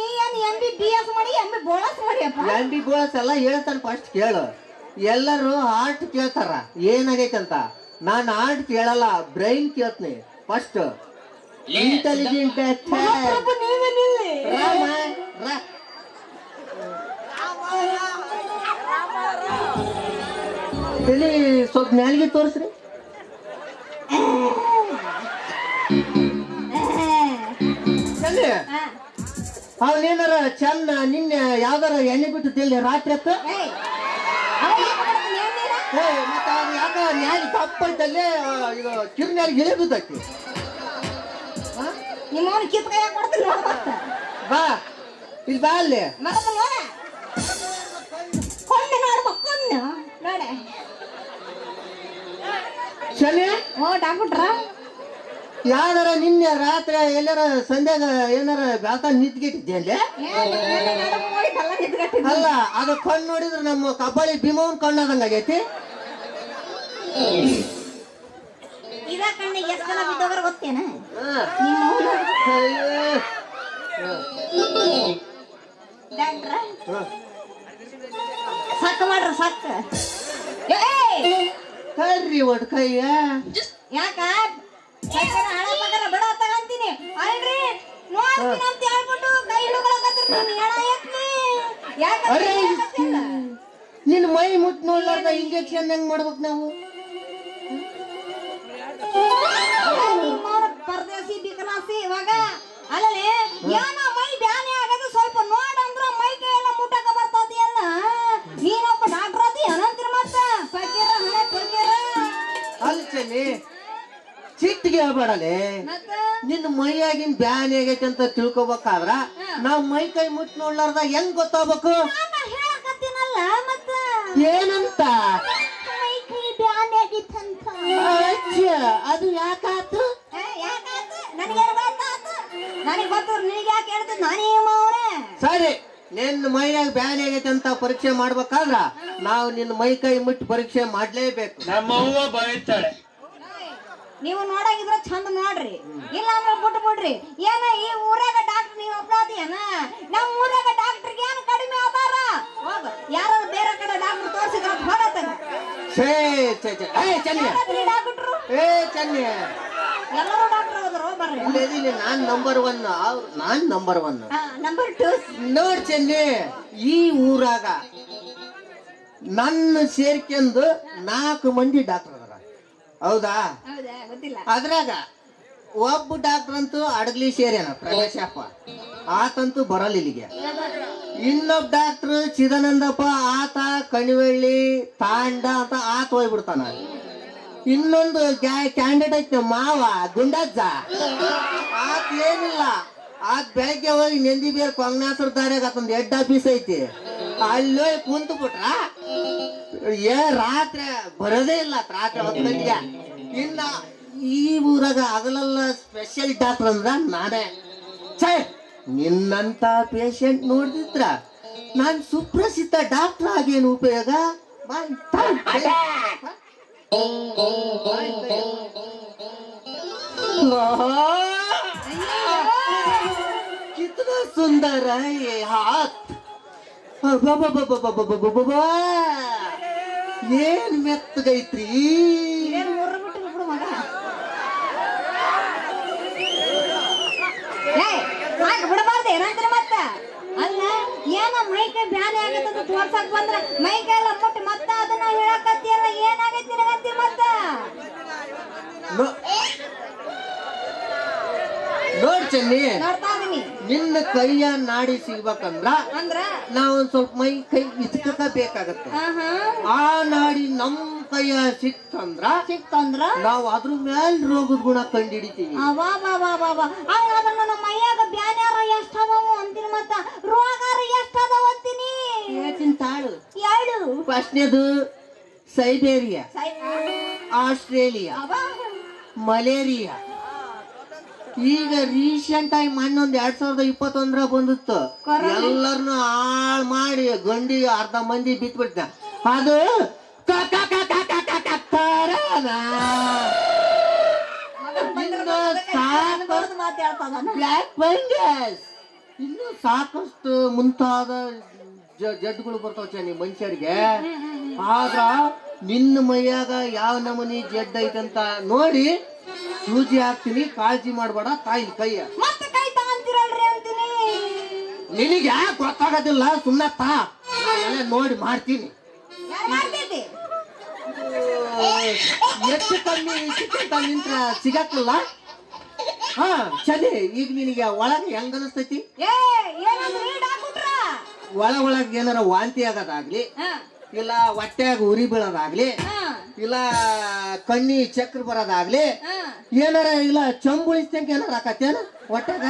ನೀ ಏನ್ MBBS ಮಾಡಿ MBBS ಮಾಡಿಯಪ್ಪ. MBBS ಎಲ್ಲ ಹೇಳ್ತಾನೆ. ಫಸ್ಟ್ ಕೇಳು, ಎಲ್ಲರೂ ಹಾರ್ಟ್ ಕೇಳ್ತಾರ ಏನಾಗೈತಂತ. ನಾನು ಹಾರ್ಟ್ ಕೇಳಲ್ಲ, ಬ್ರೈನ್ ಕೇಳ್ತೀನಿ ಫಸ್ಟ್. ಇಂಟೆಲಿಜೆಂಟ್ ನೀವೇ ನಿಲ್ಲಿ. ತಲೆ ಸ್ವಲ್ಪ ಮ್ಯಾಲಿಗೆ ತೋರಿಸ್ರಿ. ಚಂದ ಅವನೇನಾರ ಚಂದ ನಿನ್ನೆ ಯಾವ್ದಾರ ಎಣ್ಣೆ ಬಿಟ್ಟು ತಿಳಿ ರಾತ್ರಿ ಹೊತ್ತು. ಮತ್ತೆ ಅವ್ನು ಯಾಕ ನ್ಯಾಲಿ ತಪ್ಪೈತಲ್ಲೇ ಇದು ಕಿರ್ನ್ಯಾಲಿಗೆ ಇಳಿ ಬಿದ್ದೈತಿ. ನಿಮ್ಮವನು ಕಿತ್ ಕೈ ಕೊಡ್ತೀನಿ ನೋಡ. ಬಾ ಇಲ್ಲಿ ಬಾ ಅಲ್ಲಿ. ಮಗನ ನೋಡ ಕೊಂಡು ನೋಡ ಮಕ್ಕನ್ನು ನೋಡ. ಶನಿ ಓ ಡಾಕ್ಟ್ರ, ಯಾವ್ದಾರ ನಿನ್ನೆ ರಾತ್ರಿ ಎಲ್ಲಾರ ಸಂಧ್ಯಾಗ ಏನಾರ ಬ್ಯಾಕ ನಿಂತ್ಗಿಟ್ಟಿದ್ದೆ ಅಲ್ಲಿ? ಅಲ್ಲ, ಅದು ಕಣ್ಣು ನೋಡಿದ್ರೆ ನಮ್ಮ ಕಬ್ಬಾಳಿ ಭೀಮವನ್ ಕಣ್ಣಾದಂಗ ಆಗೈತಿ. ಇದ ಕಣ್ಣಿಗೆ ಎಷ್ಟು ಜನ ಬಿದ್ದೋಗ್ರ ಗೊತ್ತೇನ? ಡಾಕ್ಟ್ರ ಸಾಕ ಮಾಡ್ರ ಸಾಕ. ಕಳ್ರಿ ಒಡ್ ಕೈಯ ಯಾಕ ಹಣ ಪಗಾರ ಬಡ ತಗಂತೀನಿ ಅಲ್ರಿ ನೋಡ್ತೀನಿ ಅಂತ ಹೇಳ್ಬಿಟ್ಟು ಕೈ ಹಿಡ್ಕೊಳಕತ್ರಿ ನೀನು. ಹೆಣ ಎತ್ಲಿ ಯಾಕೆ ನಿನ್ ಮೈ ಮುಟ್ ನೋಡ್ಲಾರ್ದ ಇಂಜೆಕ್ಷನ್ ಹೆಂಗ್ ಮಾಡ್ಬೇಕು ನಾವು? ಪರದೇಸಿ ಬಿಕನಾಸಿ ಇವಾಗ ಅಲ್ಲೇ ಏನೋ ಮೈ ಬ್ಯಾನೆ ಆಗದು ಸ್ವಲ್ಪ ನೋಡಂದ್ರ ಮೈ ಕೈ ಎಲ್ಲ ಮುಟ್ಟಕ ಬರ್ತದಿ ಅಲ್ಲ. ನೀನೊಬ್ಬ ಡಾಕ್ಟರ್ ಅದಿ ಅನಂತರ ಮತ್ತ ಪಕೀರ ಹಣೆ ಪಕೀರ ಅಲ್ಲಿ ಚೆನ್ನಿ ಸಿಟ್ಟಿಗೆ ಹೇಳ್ಬೇಡಲೆ. ನಿನ್ನ ಮೈಯಾಗಿನ ಬ್ಯಾನಿ ಆಗೈತೆ ಅಂತ ತಿಳ್ಕೊಬೇಕಾದ್ರ ನಾವ್ ಮೈ ಕೈ ಮುಟ್ ನೋಡ್ಲಾರ್ದ ಹೆಂಗ್ ಗೊತ್ತಾಗ್ಬೇಕು? ಹೇಳಕತ್ತೀನಲ್ಲ ಮತ್ತ ಏನಂತ? ಮೈ ಕೈ ಬ್ಯಾನೆ ಆಗಿತ್ತಂತ. ಅದು ಯಾಕಾತು? ನನಗೆ ಗೊತ್ತು, ನಿನಗೆ ಯಾಕೆ ಹೇಳ್ತೀನಿ? ನಾನೇ ಅವರೇ ಸರಿ, ನಿನ್ನ ಮೈಯಾಗ ಬ್ಯಾನಿ ಆಗೈತೆ ಅಂತ ಪರೀಕ್ಷೆ ಮಾಡ್ಬೇಕಾದ್ರ ನಾವು ನಿನ್ನ ಮೈ ಕೈ ಮುಟ್ಟಿ ಪರೀಕ್ಷೆ ಮಾಡ್ಲೇಬೇಕು. ನಮ್ಮವ್ವ ಬೈತಾಳೆ. ನೀವು ನೋಡಂಗಿದ್ರ ಚಂದ ನೋಡ್ರಿ, ಇಲ್ಲ ಅಂದ್ರೆ ಬಿಟ್ಟು ಬಿಡ್ರಿ. ಏನ ಈ ಊರಾಗ ಡಾಕ್ಟರ್ ನೀವು ಒಬ್ಬರಾದಿಯನ? ನಮ್ಮ ಊರಾಗ ಡಾಕ್ಟರ್ಗೆ ಏನು ಕಡಿಮೆ ಆದಾರ? ಹೋಗ ಯಾರು ಬೇರೆ ಕಡೆ ಡಾಕ್ಟರ್ ತೋರಿಸಿದ್ರ ಹೋಗತ್ತಾನ. ಡಾಕ್ಟ್ರು ಎಲ್ಲರೂ ಡಾಕ್ಟರ್ ಹೋದ್ರು ಬರ್ರಿ. ನಾನ್ ನಂಬರ್ 1, ನಾನ್ ನಂಬರ್ 1. ನಂಬರ್ 2 ನೋಡ್ ಚೆನ್ನಿ, ಈ ಊರಾಗ ನನ್ನ ಸೇರ್ಕೆಂದು 4 ಮಂದಿ ಡಾಕ್ಟರ್ ಅದಾರ. ಹೌದಾ? ಹೌದಾ? ಗೊತ್ತಿಲ್ಲ. ಅದ್ರಾಗ ಒಬ್ಬ ಡಾಕ್ಟರ್ ಅಂತೂ ಅಡಗ್ಲಿ ಸೇರ್ಯಾನ, ಪ್ರಕಾಶಪ್ಪ. ಆತಂತೂ ಬರಲ್ಲ ಇಲ್ಲಿಗೆ. ಇನ್ನೊಬ್ಬ ಡಾಕ್ಟರ್ ಚಿದಾನಂದಪ್ಪ, ಆತ ಕಣಿವಳ್ಳಿ ತಾಂಡ ಅಂತ ಆತ ಹೋಗ್ಬಿಡ್ತಾನ. ಇನ್ನೊಂದು ಕ್ಯಾಂಡಿಡೇಟ್ ಐತಿ ಮಾವ ಗುಂಡಜ್ಜ ಆತ್ ಏನಿಲ್ಲ ಆದ್ ಬೆಳಗ್ಗೆ ಹೋಗಿ ನೆಂದಿ ಬೇರ್ ಕೊಂಗ್ನಾಸರ ದಾರ್ಯಾಗ ಆತೊಂದು ಹೆಡ್ ಆಫೀಸ್ ಐತಿ ಅಲ್ಲಿ ಹೋಗಿ ಕುಂತು ಬಿಟ್ರ ರಾತ್ರಿ ಬರೋದೇ ಇಲ್ಲ ರಾತ್ರಿ 10 ಗಂಟೆಗೆ. ಇನ್ನ ಈ ಊರಾಗ ಹಗಲೆಲ್ಲ ಸ್ಪೆಷಲ್ ಡಾಕ್ಟರ್ ಅಂದ್ರ ನಾನೇ. ಛೇ ನಿನ್ನಂತ ಪೇಷಂಟ್ ನೋಡಿದ್ರ ನಾನ್ ಸುಪ್ರಸಿದ್ಧ ಡಾಕ್ಟರ್ ಆಗೇನು ಉಪಯೋಗ? कितना सुंदर है ये हाथ ಏನ್ ಮೆತ್ತಗೈತ್ರಿ. ಬಿಡಬಾರ್ದು ಏನಂದ್ರೆ ಮತ್ತ ಅಲ್ಲ ಏನ ಮೈಕೈ ಬ್ಯಾನೆ ಆಗತ್ತ ತೋರ್ಸಕ್ ಬಂದ್ರ ಮೈಕೈ ಎಲ್ಲ ಮುಟ್ಟಿ ಮತ್ತ ಅದನ್ನ ಹೇಳಕತ್ತಿಯಲ್ಲ ಏನಾಗೈತಿ ನಿನಗಂತಿ ಮತ್ತ ನೋಡ್ ಚೆನ್ನಿ, ನೋಡ್ತಾ ಇದೀನಿ. ನಿನ್ನ ಕೈಯ ನಾಡಿ ಸಿಗ್ಬೇಕಂದ್ರ ಅಂದ್ರ ನಾವ್ ಒಂದ್ ಸ್ವಲ್ಪ ಮೈ ಕೈ ಇಚ್ಕಕ ಬೇಕಾಗತ್ತೆ. ಆ ನಾಡಿ ನಮ್ ಕೈಯ ಸಿಕ್ತಂದ್ರ ನಾವ್ ಅದ್ರ ಮ್ಯಾಲ್ ರೋಗದ ಗುಣ ಕಂಡಿಡಿತೀವಿ. ಹಂಗಾದ್ರ ನನ್ನ ಮೈಯಾಗ ಬ್ಯಾನ್ಯಾರ ಎಷ್ಟ ಅದಾವು ಅಂತೀನಿ ಮತ್ತ ರೋಗಾರ ಎಷ್ಟ ಅದಾವ ಅಂತೀನಿ. ಹೇಳ್ತೀನಿ ತಾಳು. ಹೇಳು. ಫಸ್ಟ್ನೇದು ಸೈಬೇರಿಯಾ, ಆಸ್ಟ್ರೇಲಿಯಾ, ಮಲೇರಿಯಾ. ಈಗ ರೀಸೆಂಟ್ ಆಗಿ ಮೊನ್ನೆ 2021 ಬಂದಿತ್ತು. ಎಲ್ಲರನ್ನು ಹಾಳು ಮಾಡಿ ಗಂಡಿ ಅರ್ಧ ಮಂದಿ ಬಿತ್ಬಿಡ್ತ. ಅದು ಬ್ಲ್ಯಾಕ್ ಫಂಗಸ್. ಇನ್ನು ಸಾಕಷ್ಟು ಮುಂತಾದ ಜಡ್ಡುಗಳು ಬರ್ತಾವ ಚೆನ್ನಿ ಮನುಷ್ಯರಿಗೆ. ಆದ್ರ ನಿನ್ನ ಮೈಯಾಗ ಯಾವ ನಮೂನಿ ಜಡ್ ಐತಂತ ನೋಡಿ ಸೂಜಿ ಹಾಕ್ತೀನಿ, ಕಾಳಜಿ ಮಾಡ್ಬೇಡ. ತಾಯಿ ಕೈಯ ಮತ್ತೆ ಕೈ ತಗೊಂತೀರಲ್ರಿ ಅಂತೀನಿ. ನಿನಗೆ ಯಾಕೆ ಗೊತ್ತಾಗೋದಿಲ್ಲ, ಸುಮ್ಮನೆ ತಾ ನೋಡಿ ಮಾಡ್ತೀನಿ. ಎಷ್ಟು ಕಮ್ಮಿ ನಿಂತ್ರ ಸಿಗಕ್ಕಿಲ್ಲ. ಹಾ ಚಲಿ, ಈಗ ನಿನಗೆ ಒಳಗೆ ಹೆಂಗ ಅನಿಸ್ತೈತಿ? ಒಳಗ್ ಏನಾರ ವಾಂತಿ ಆಗೋದಾಗ್ಲಿ, ಇಲ್ಲ ಹೊಟ್ಯಾಗ ಉರಿ ಬೀಳೋದಾಗ್ಲಿ, ಇಲ್ಲ ಕಣ್ಣಿ ಚಕ್ರ ಬರೋದಾಗ್ಲಿ, ಏನಾರ ಇಲ್ಲ ಚಂಬುಳಿಸ್ತಂಕ ಏನಾರ ಆಕತ್ತೇನ ಹೊಟ್ಯಾಗ?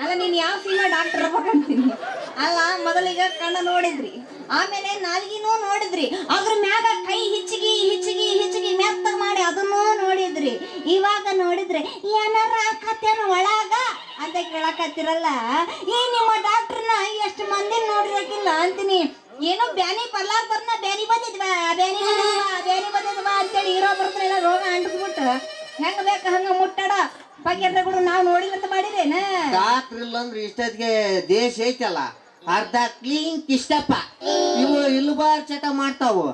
ಅಲ್ಲ ನೀನ್ ಯಾವ ಸಿನಿಮಾ ಡಾಕ್ಟರ್ ಅಂತೀನಿ. ಅಲ್ಲ ಮೊದಲಿಗೆ ಕಣ್ಣ ನೋಡಿದ್ರಿ, ಆಮೇಲೆ ನಾಲ್ಗಿನೂ ನೋಡಿದ್ರಿ, ಅದ್ರ ಮ್ಯಾಗ ಕೈ ಹಿಚ್ಚಿಗಿ ಮೆತ್ತಗ್ ಮಾಡಿ ಅದನ್ನೂ ನೋಡಿದ್ರಿ. ಇವಾಗ ನೋಡಿದ್ರೆ ಏನಾರ ಆಕತ್ತೇನ ಒಳಗ ಅಂತ ಕೇಳಕತ್ತಿರಲ್ಲ. ಈ ನಿಮ್ಮ ಡಾಕ್ಟರ್ನ ಎಷ್ಟು ಮಂದಿ ನೋಡಿರಕಿಲ್ಲ ಅಂತೀನಿ. ಏನೋ ಬ್ಯಾನಿ ಪರ್ಲಾರ್ದರ್ನ ಬ್ಯಾನಿ ಬಂದಿದ್ವಾ ಅಂತೇಳಿ ಇರೋ ಬರ್ತಾನೆಲ್ಲ ರೋಗ ಅಂಟಿಸ್ಬಿಟ್ಟು ಹೆಂಗ ಬೇಕ ಹಂಗ ಮುಟ್ಟಾಡ ಬಗೆಗಳು ನಾವು ನೋಡಿದಂತ ಮಾಡಿದೇನ. ಡಾಕ್ಟರ್ ಇಲ್ಲ ಅಂದ್ರೆ ಇಷ್ಟೊತ್ತಿಗೆ ದೇಶ ಐತಲ್ಲ ಅರ್ಧ ಕ್ಲೀನ್ ಇಷ್ಟಪ್ಪ. ಇವು ಇಲ್ಬಾರ್ ಚಟ ಮಾಡ್ತಾವು.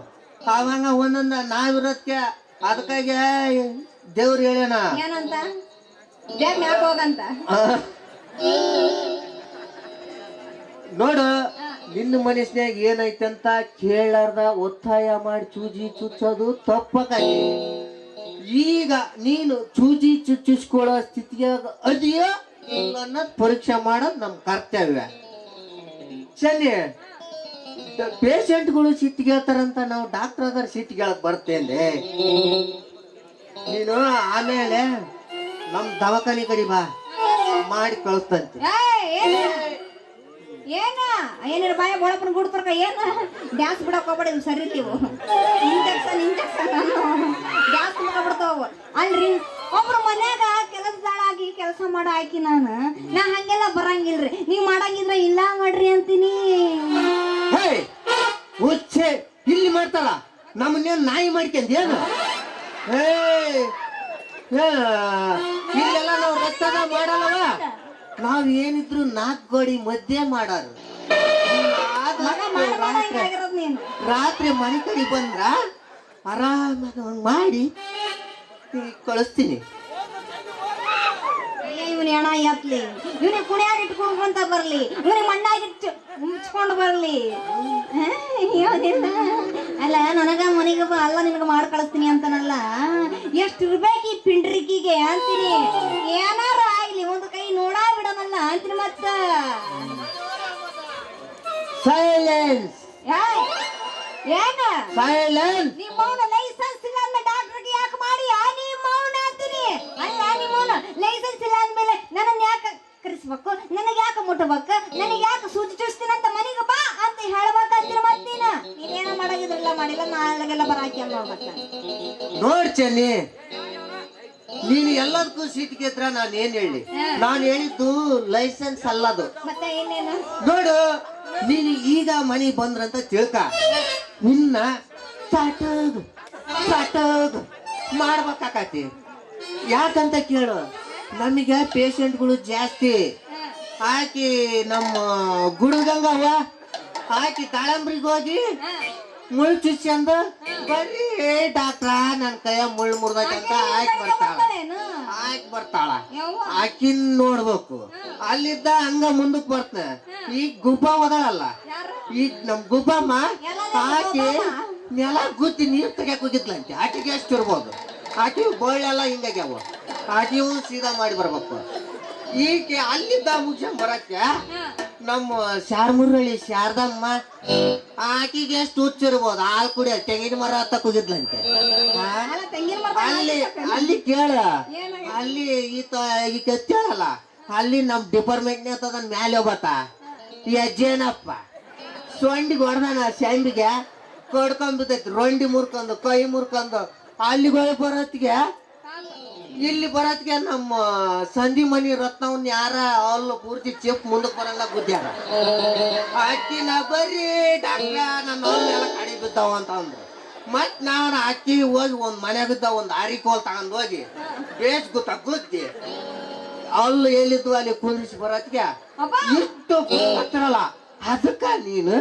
ಅವಾಗ ಒಂದೊಂದ ನಾವಿರೋದಕ್ಕೆ ಅದಕ್ಕಾಗಿ ದೇವ್ರು ಹೇಳ್ಯಾನ ಏನಂತ ಮ್ಯಾಕ್ ಹೋಗಂತ. ನೋಡು ನಿನ್ನ ಮನಸ್ನ್ಯಾಗ ಏನೈತಂತ ಕೇಳಾರ್ದ ಒತ್ತಾಯ ಮಾಡಿ ಚೂಜಿ ಚುಚ್ಚೋದು ತಪ್ಪಕಾಗಿ. ಈಗ ನೀನು ಚೂಜಿ ಚುಚ್ಚಿಸ್ಕೊಳ್ಳೋ ಸ್ಥಿತಿಯಾಗ ಅದೆಯೋ ಅನ್ನೋದು ಪರೀಕ್ಷೆ ಮಾಡೋದು ನಮ್ಮ ಕರ್ತವ್ಯ. ಸರಿ, ಪೇಷಂಟ್ಗಳು ಸಿಟ್ಟಿಗೆ ಹೇಳ್ತಾರಂತ ನಾವು ಡಾಕ್ಟರ್ ಆದ್ರ ಸಿಟ್ಟಿಗೆ ಹೇಳಕ್ ಬರ್ತೇನೆ. ನೀನು ಆಮೇಲೆ ನಮ್ ದವಾಖಾನೆ ಕಡೆ ಬಾ, ಮಾಡಿ ಕಳಿಸ್ತಂತೆ. ಏನಾರ ಬಾಯ ಬೋಳಪ್ಪನ ಗುಡ್ತಾರ ಏನ ಡ್ಯಾನ್ಸ್ ಬಿಡಕ್ ಹೋಗ್ಬೇಡ. ಸರಿ ನೀವು ಇಂಜೆಕ್ಷನ್ ಡ್ಯಾನ್ಸ್ ಬಿಡ್ತಾವ ಅಲ್ರಿ. ಒಬ್ರು ಮನ್ಯಾಗ ಕೆಲಸದಾಳಾಗಿ ಕೆಲಸ ಮಾಡೋ ಆಕಿ ನಾ ಹಂಗೆಲ್ಲ ಬರಂಗಿಲ್ರಿ. ನೀವ್ ಮಾಡಂಗಿದ್ರ ಇಲ್ಲ ಮಾಡ್ರಿ ಅಂತೀನಿ. ಹುಚ್ಚೆ ಇಲ್ಲಿ ಮಾಡ್ತಾಳ, ನಮ್ಮನ್ನೇನ್ ನಾಯಿ ಮಾಡ್ಕೊಂಡ್ ಏನು? ಇಲ್ಲೆಲ್ಲ ನಾವು ರಕ್ತದ ಮಾಡಲ್ಲವ. ನಾವ್ ಏನಿದ್ರು 4 ಗೋಡಿ ಮಧ್ಯೆ ಮಾಡಾರು. ರಾತ್ರಿ ಮನೆ ಕಡೆ ಬಂದ್ರ ಆರಾಮಾಗ ಹಂಗ್ ಮಾಡಿ ಕಳಿಸ್ತೀನಿ. ಇವನ್ ಹೆಣ ಎತ್ಲಿ, ಇವನಿಗೆ ಕುಣಿಯಾಗ ಇಟ್ಕೊಂಡ್ಕೊಂತ ಬರ್ಲಿ, ಇವನಿಗೆ ಮಣ್ಣಾಗಿಟ್ಟು ಮುಚ್ಕೊಂಡು ಬರ್ಲಿ. ಅಲ್ಲ ನನಗ ಮನೆಗೆ ಅಲ್ಲ ನಿನಗ ಮಾಡಿ ಕಳಿಸ್ತೀನಿ ಅಂತನಲ್ಲ. ಎಷ್ಟು ಇರ್ಬೇಕು ಈ ಪಿಂಡ್ರಿಕಿಗೆ ಅಂತೀನಿ. ಏನಾರ ಆಗ್ಲಿ ಒಂದು ಕೈ ನೋಡಾ ಬಿಡೋನಲ್ಲ ಅಂತೀನಿ. ಮತ್ತ ಸೈಲೆನ್ಸ್ ಏನ ಸೈಲೆನ್ಸ್ ನಿಮ್ಮ ಲೈಸೆನ್ಸ್ ಹಾಕ್ಯಾನ ನೋಡ್ ಮತ್ತೆ. ನೋಡ್ ಚೆನ್ನಿ, ನೀನು ಎಲ್ಲದಕ್ಕೂ ಸಿಟ್ಟಿಗೆದ್ರ ನಾನು ಏನ್ ಹೇಳಿ? ನಾನು ಹೇಳಿದ್ದು ಲೈಸೆನ್ಸ್ ಅಲ್ಲದು. ಮತ್ತೆ ಏನೇನು? ನೋಡು, ನೀನು ಈಗ ಮನೆಗೆ ಬಂದ್ರಂತ ತಿಳ್ಕ, ನಿನ್ನ ಸಟಗ್ ಸಟಗ್ ಮಾಡ್ಬೇಕಾಕತಿ. ಯಾಕಂತ ಕೇಳು, ನಮಗೆ ಪೇಷಂಟ್ಗಳು ಜಾಸ್ತಿ. ಆಕಿ ನಮ್ಮ ಗುಡುಗಂಗವ್ವ ಆಕಿ ದಾಳಂಬ್ರಿಗೆ ಹೋಗಿ ಮುಳ್ಳು ಚುಚ್ಚಂದು ಬರ್ರಿ ಡಾಕ್ಟ್ರ ನನ್ನ ಕೈಯ ಮುಳ್ಳು ಮುರಿದೈತೆ ಅಂತ ಆಕಿ ಬರ್ತಾಳ. ಆಕಿನ್ ನೋಡ್ಬೇಕು. ಅಲ್ಲಿದ್ದ ಹಂಗ ಮುಂದಕ್ ಬರ್ತನೆ. ಈಗ ಗುಬ್ಬ ಓದಾಳಲ್ಲ, ಈಗ ನಮ್ ಗುಬ್ಬಮ್ಮ ಆಕಿ ನೆಲ ಗುದ್ದಿ ನೀರ್ ತೆಗಿಯಕ್ ಹೋಗಿದ್ಲಂತೆ. ಆಕಿಗೆ ಎಷ್ಟು ಇರ್ಬೋದು? ಆಕಿ ಬೋಳೆಲ್ಲ ಹಿಂಗಾಗ್ಯಾವ. ಆಕಿಯೂ ಸೀದಾ ಮಾಡಿ ಬರ್ಬೇಕು. ಈಗ ಅಲ್ಲಿದ್ದ ಮುಗಿಸ್ಕೊಂಡ್ ಬರಕ್ಕೆ ನಮ್ಮ ಶಾರ್ಮುರಳಿ ಶಾರದಮ್ಮ ಆಕಿಗೆ ಎಷ್ಟು ಹುಚ್ಚಿರ್ಬೋದು? ಹಾಲು ಕುಡಿಯ ತೆಂಗಿನ ಮರ ಹತ್ತಕ್ ಹೋಗಿದ್ಲಂತೆ. ಅಲ್ಲಿ ಕೇಳ, ಅಲ್ಲಿ ಈ ಕತ್ತೇಳಲ್ಲ, ಅಲ್ಲಿ ನಮ್ ಡಿಪಾರ್ಟ್ಮೆಂಟ್ ಅದನ್ ಮ್ಯಾಲೆ ಹೋಗ್ಬತ್ತ ಯಜ್ಜೇನಪ್ಪ ಸೊಂಡಿಗೆ ಹೊಡೆದಾನ. ಶಂಡಿಗೆ ಕೊಡ್ಕೊಂಡ್ಬಿದ್ದೈತಿ, ರೊಂಡಿ ಮುರ್ಕೊಂಡು ಕೈ ಮುರ್ಕೊಂಡು ಅಲ್ಲಿಗೆ ಹೋಗಿ ಬರೋತ್ತಿಗೆ ಇಲ್ಲಿ ಬರೋತ್ತಿಗೆ ನಮ್ಮ ಸಂಧಿ ಮನಿ ರತ್ನವನ್ನ ಯಾರ ಅಲ್ಲು ಪೂರ್ತಿ ಚೆಪ್ ಮುಂದಕ್ಕೆ ಬರಂಗ ಗುದ್ದ್ಯಾರ. ಅಕ್ಕಿನ ಬರ್ರಿ ಡಾಕ್ಟ್ರ ನನ್ನ ಎಲ್ಲ ಕಡಿ ಬಿದ್ದಾವ ಅಂತ ಅಂದ್ರು. ಮತ್ ನಾನು ಅಕ್ಕಿ ಹೋಗಿ ಒಂದ್ ಮನೆಯಾಗಿದ್ದ ಒಂದ್ ಆರಿಕೋಲ್ ತಗೊಂಡ್ ಹೋಗಿ ಬೇಸ್ ಗುದ್ದಿ ಅಲ್ಲು ಎಲ್ಲಿದ್ದು ಅಲ್ಲಿ ಕುಂದ್ರಿಸಿ ಬರೋತ್ತಿಗೆ ಇಷ್ಟು ಹತ್ತಿರಲ್ಲ. ಅದಕ್ಕ ನೀನು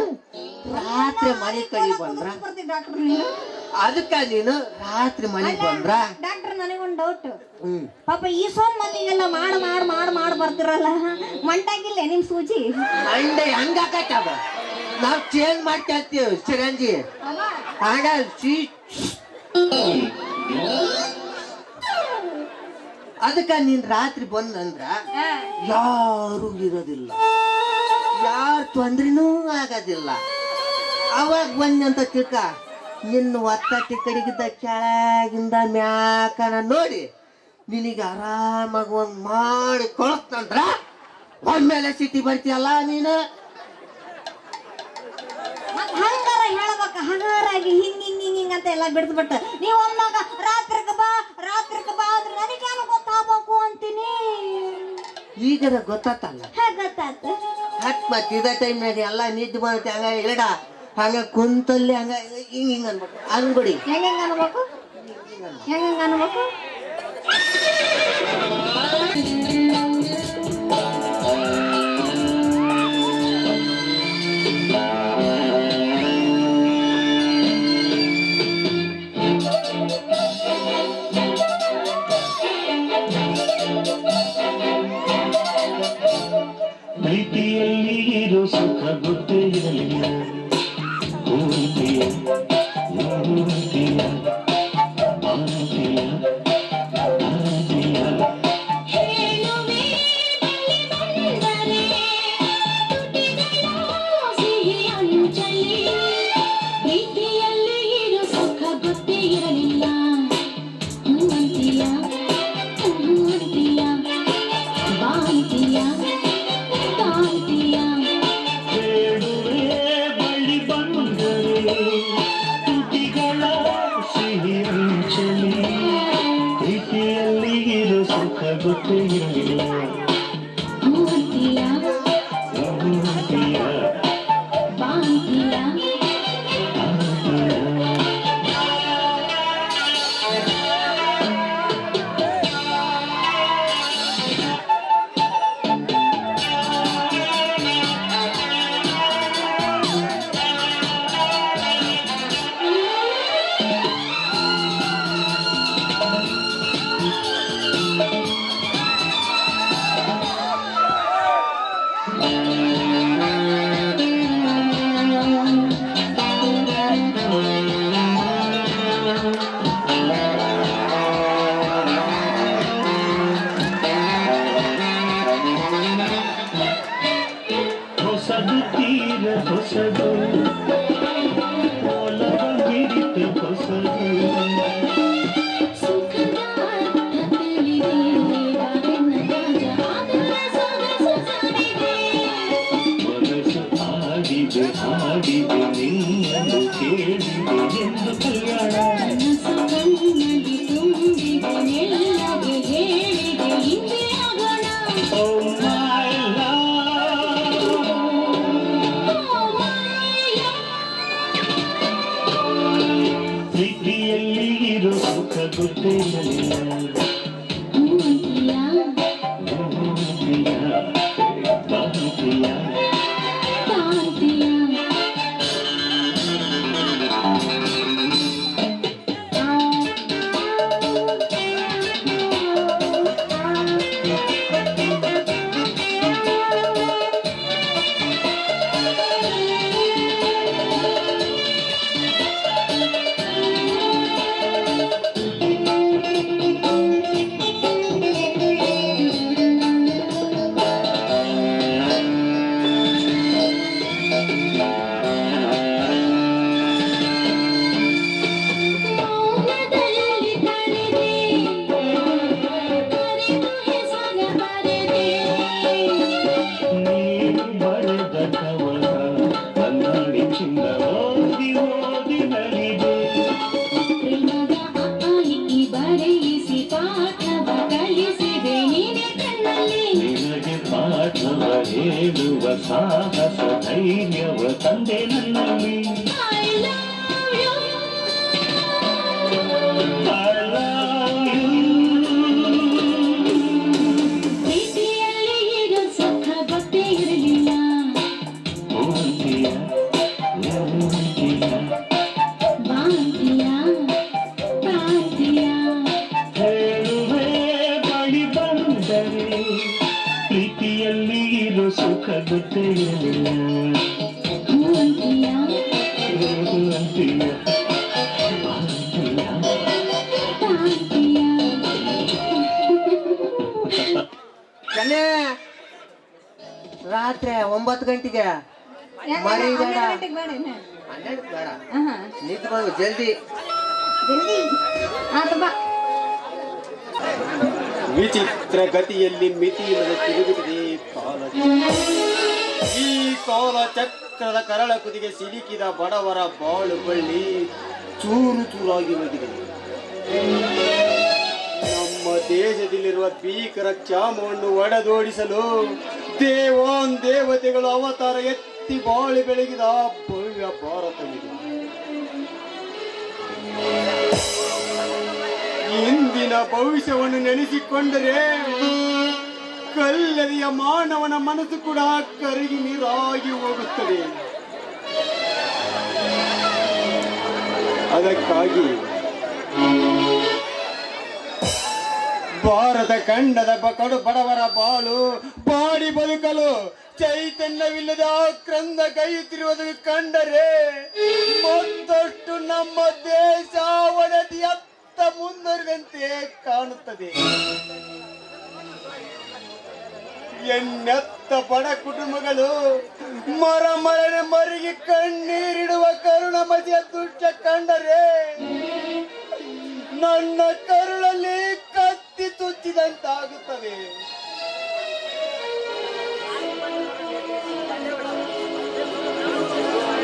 ರಾತ್ರಿ ಮನೆ ಕಡಿ ಬಂದ್ರ ಅದಕ್ಕ ನೀನು ರಾತ್ರಿ ಮನೆಗೆ ಬಂದ್ರ ಡಾಕ್ಟರ್ ನನಗೊಂದು ಡೌಟ್. ಪಾಪ ಈ ಸೋಮ್ ಮಂದಿಗೆಲ್ಲ ಮಾಡ್ ಬರ್ತಿರಲ್ಲ, ಮಂಟಾಗಿಲ್ಲ ನಿಮ್ ಸೂಜಿ? ಅಂಡೆ ಹಂಗ ಅದ ನಾವ್ ಚೇಂಜ್ ಮಾಡ್ತೀವಿ ಚಿರಂಜಿ. ಹಾಗ ಅದಕ್ಕ ನೀನ್ ರಾತ್ರಿ ಬಂದಂದ್ರ ಯಾರು ಇರೋದಿಲ್ಲ, ಯಾರು ತೊಂದ್ರೆನೂ ಆಗೋದಿಲ್ಲ. ಅವಾಗ ಬಂದಂತ ತಿಳ್ಕ ನಿನ್ನ ಒತ್ತಟ್ಟಿ ಕಡೆಗಿದ್ದ ಕೆಳಗಿಂದ ಮ್ಯಾಕನ ನೋಡಿ ನಿನಗೆ ಆರಾಮಾಗಿ ಒಂದ್ ಮಾಡಿ ಕೊಳಸ್ತಂದ್ರ ಒಮ್ಮೆಲೆ ಸಿಟಿ ಬರ್ತೀಯಲ್ಲ ನೀನು. ಹಂಗಾರ ಹೇಳ್ಬೇಕ, ಹಂಗಾರಾಗಿ ಹಿಂಗ್ ಹಿಂಗ್ ಹಿಂಗ್ ಹಿಂಗ್ ಅಂತ ಎಲ್ಲ ಬಿಡ್ದ್ಬಿಟ್ಟು ನೀವ್ ಒಮ್ಮಾಗ ರಾತ್ರಿಗ ಬಾ ಅಂದ್ರೆ ನನಗೇನು ಗೊತ್ತಾಗಬೇಕು ಅಂತೀನಿ. ಈಗರ ಗೊತ್ತಾತಲ್ಲ, ಗೊತ್ತಾತ. ಮತ್ ಇದ ಟೈಮ್ನಾಗ ಎಲ್ಲ ನಿದ್ದೆ ಬರುತ್ತೆ. ಹಂಗ ಇಡ ಹಂಗ ಕುಂತಲ್ಲಿ ಹಂಗ ಹಿಂಗ್ ಹಿಂಗ್ ಅನ್ಬೇಕು. ಅಂಗಡಿ ಹೆಂಗ ಅನ್ಬೇಕು? ಹೆಂಗ ಅನ್ಬೇಕು? ಪ್ರೀತಿಯಲ್ಲಿ ಇರೋ ಸುಖ ಗೊತ್ತೇ ಇರಲಿಲ್ಲ. ಹೇಳುವ ಸಾಹಸ ಧೈರ್ಯವ ತಂದೆ ನನ್ನಲ್ಲಿ ಪ್ರೀತಿಯಲ್ಲಿ ಇರೋ ಸುಖ ಗೊತ್ತೇಳಿಲ್ಲ ಕನ್ಯೆ ರಾತ್ರಿ 9 ಗಂಟೆಗೆ ಮರಿ ಬೇಡ 12 ಬೇಡ ನಿಂತ್ಕೊಂಡು ಜಲ್ದಿ ವಿಚಿತ್ರ ಗತಿಯಲ್ಲಿ ಮಿತಿಯಿಲ್ಲದೆ ತಿರುಗುತ್ತಿದೆ ಕಾಲ. ಈ ಕಾಲ ಚಕ್ರದ ಕರಳ ಕುದಿಗೆ ಸಿಲುಕಿದ ಬಡವರ ಬಾಳು ಬಳ್ಳಿ ಚೂರು ಚೂರಾಗಿ ಹೋಗಿದೆ. ನಮ್ಮ ದೇಶದಲ್ಲಿರುವ ಭೀಕರ ಕ್ಷಾಮವನ್ನು ಒಡೆದೋಡಿಸಲು ದೇವಾನ್ ದೇವತೆಗಳು ಅವತಾರ ಎತ್ತಿ ಬಾಳಿ ಬೆಳಗಿದ ಭವ್ಯ ಭಾರತವಿದೆ. ಇಂದಿನ ಭವಿಷ್ಯವನ್ನು ನೆನೆಸಿಕೊಂಡರೆ ಕಲ್ಲರಿಯ ಮಾನವನ ಮನಸ್ಸು ಕೂಡ ಕರಗಿ ನೀರಾಗಿ ಹೋಗುತ್ತದೆ. ಅದಕ್ಕಾಗಿ ಭಾರತ ಖಂಡದ ಕಡು ಬಡವರ ಬಾಳು ಬಾಡಿ ಬದುಕಲು ಚೈತನ್ಯವಿಲ್ಲದೆ ಆಕ್ರಂದ ಕೈಯುತ್ತಿರುವುದನ್ನು ಕಂಡರೆ ಮತ್ತಷ್ಟು ನಮ್ಮ ದೇಶ ಒಡೆದಿಯ ಮುಂದುವರಿದಂತೆ ಕಾಣುತ್ತದೆ. ಎನ್ನೆತ್ತ ಬಡ ಕುಟುಂಬಗಳು ಮರಮರನೆ ಮರಿಗೆ ಕಣ್ಣೀರಿಡುವ ಕರುಣಮತಿಯ ದೃಶ್ಯ ಕಂಡರೆ ನನ್ನ ಕರುಳಲ್ಲಿ ಕತ್ತಿ ತುಚ್ಚಿದಂತಾಗುತ್ತದೆ.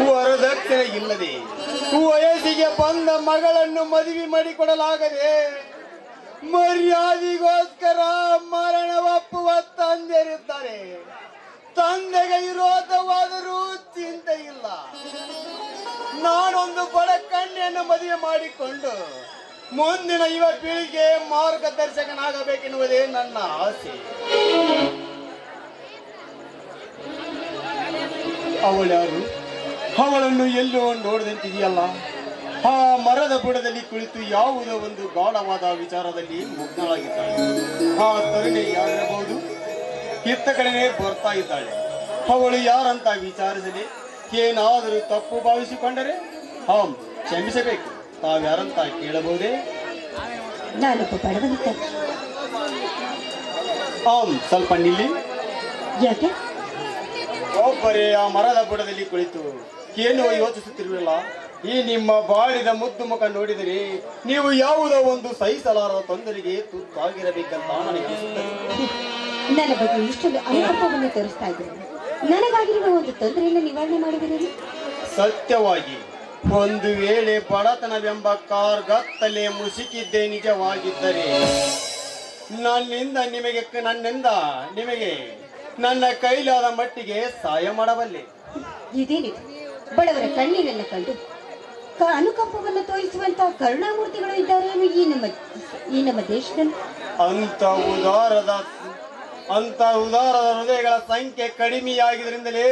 ವರದಕ್ಷಿಣೆ ಇಲ್ಲದೆ ವಯಸ್ಸಿಗೆ ಬಂದ ಮಗಳನ್ನು ಮದುವೆ ಮಾಡಿಕೊಡಲಾಗದೆ ಮರ್ಯಾದೆಗೋಸ್ಕರ ಮರಣ ಒಪ್ಪುವ ತಂದೆಯರಿದ್ದಾರೆ. ತಂದೆಗೆ ವಿರೋಧವಾದರೂ ಚಿಂತೆ ಇಲ್ಲ. ನಾನೊಂದು ಬಡ ಕನ್ಯೆಯನ್ನು ಮದುವೆ ಮಾಡಿಕೊಂಡು ಮುಂದಿನ ಯುವ ಪೀಳಿಗೆ ಮಾರ್ಗದರ್ಶಕನಾಗಬೇಕೆನ್ನುವುದೇ ನನ್ನ ಆಸೆ. ಅವಳ್ಯಾರು? ಅವಳನ್ನು ಎಲ್ಲೋ ನೋಡಿದಂತಿದೆಯಲ್ಲ. ಆ ಮರದ ಬುಡದಲ್ಲಿ ಕುಳಿತು ಯಾವುದೋ ಒಂದು ಗಾಢವಾದ ವಿಚಾರದಲ್ಲಿ ಮುಗ್ಧಳಾಗಿದ್ದಾಳೆ. ಆ ತರುಣಿ ಯಾರಿರಬಹುದು? ಇತ್ತ ಕಡೆನೇ ಬರ್ತಾ ಇದ್ದಾಳೆ. ಅವಳು ಯಾರಂತ ವಿಚಾರಿಸಲಿ. ಏನಾದರೂ ತಪ್ಪು ಭಾವಿಸಿಕೊಂಡರೆ ಕ್ಷಮಿಸಬೇಕು. ತಾವ್ಯಾರಂತ ಕೇಳಬಹುದೇ? ಸ್ವಲ್ಪ ನಿಲ್ಲಿ. ಯಾಕೆ? ಒಬ್ಬರೇ ಆ ಮರದ ಬುಡದಲ್ಲಿ ಕುಳಿತು ಏನೋ ಯೋಚಿಸುತ್ತಿರಲಿಲ್ಲ. ಈ ನಿಮ್ಮ ಬಾಳಿದ ಮುದ್ದು ಮುಖ ನೋಡಿದರೆ ನೀವು ಯಾವುದೋ ಒಂದು ಸಹಿಸಲಾರದ ತೊಂದರೆಗೆ ತುತ್ತಾಗಿರಬೇಕಂತ ನನಗೆ ನನ್ನ ಬಗ್ಗೆ ಇಷ್ಟೊಂದು ಅನುಕಂಪವನ್ನು ತೋರಿಸ್ತಾ ಇದ್ದೇನೆ. ನನಗಾಗಿರುವ ಒಂದು ತೊಂದರೆಯನ್ನು ನಿವಾರಣೆ ಮಾಡಿದರೆ ಸತ್ಯವಾಗಿ ಒಂದು ವೇಳೆ ಬಡತನವೆಂಬ ಕಾರ್ಗತ್ತಲೆ ಮುಸುಕಿದ್ದೇ ನಿಜವಾಗಿದ್ದರೆ ನನ್ನಿಂದ ನಿಮಗೆ ನನ್ನ ಕೈಲಾದ ಮಟ್ಟಿಗೆ ಸಹಾಯ ಮಾಡಬಲ್ಲೆ. ಇದೇನಿದೆ? ಬಡವರ ಕಣ್ಣೀರನ್ನು ಕಂಡು ಅನುಕಂಪವನ್ನು ತೋರಿಸುವಂತಹ ಕರುಣಾಮೂರ್ತಿಗಳು ಇದ್ದಾರೆ ಈ ನಮ್ಮ ದೇಶದಲ್ಲಿ. ಅಂತ ಉದಾರದ ಹೃದಯಗಳ ಸಂಖ್ಯೆ ಕಡಿಮೆಯಾಗಿದ್ದರಿಂದಲೇ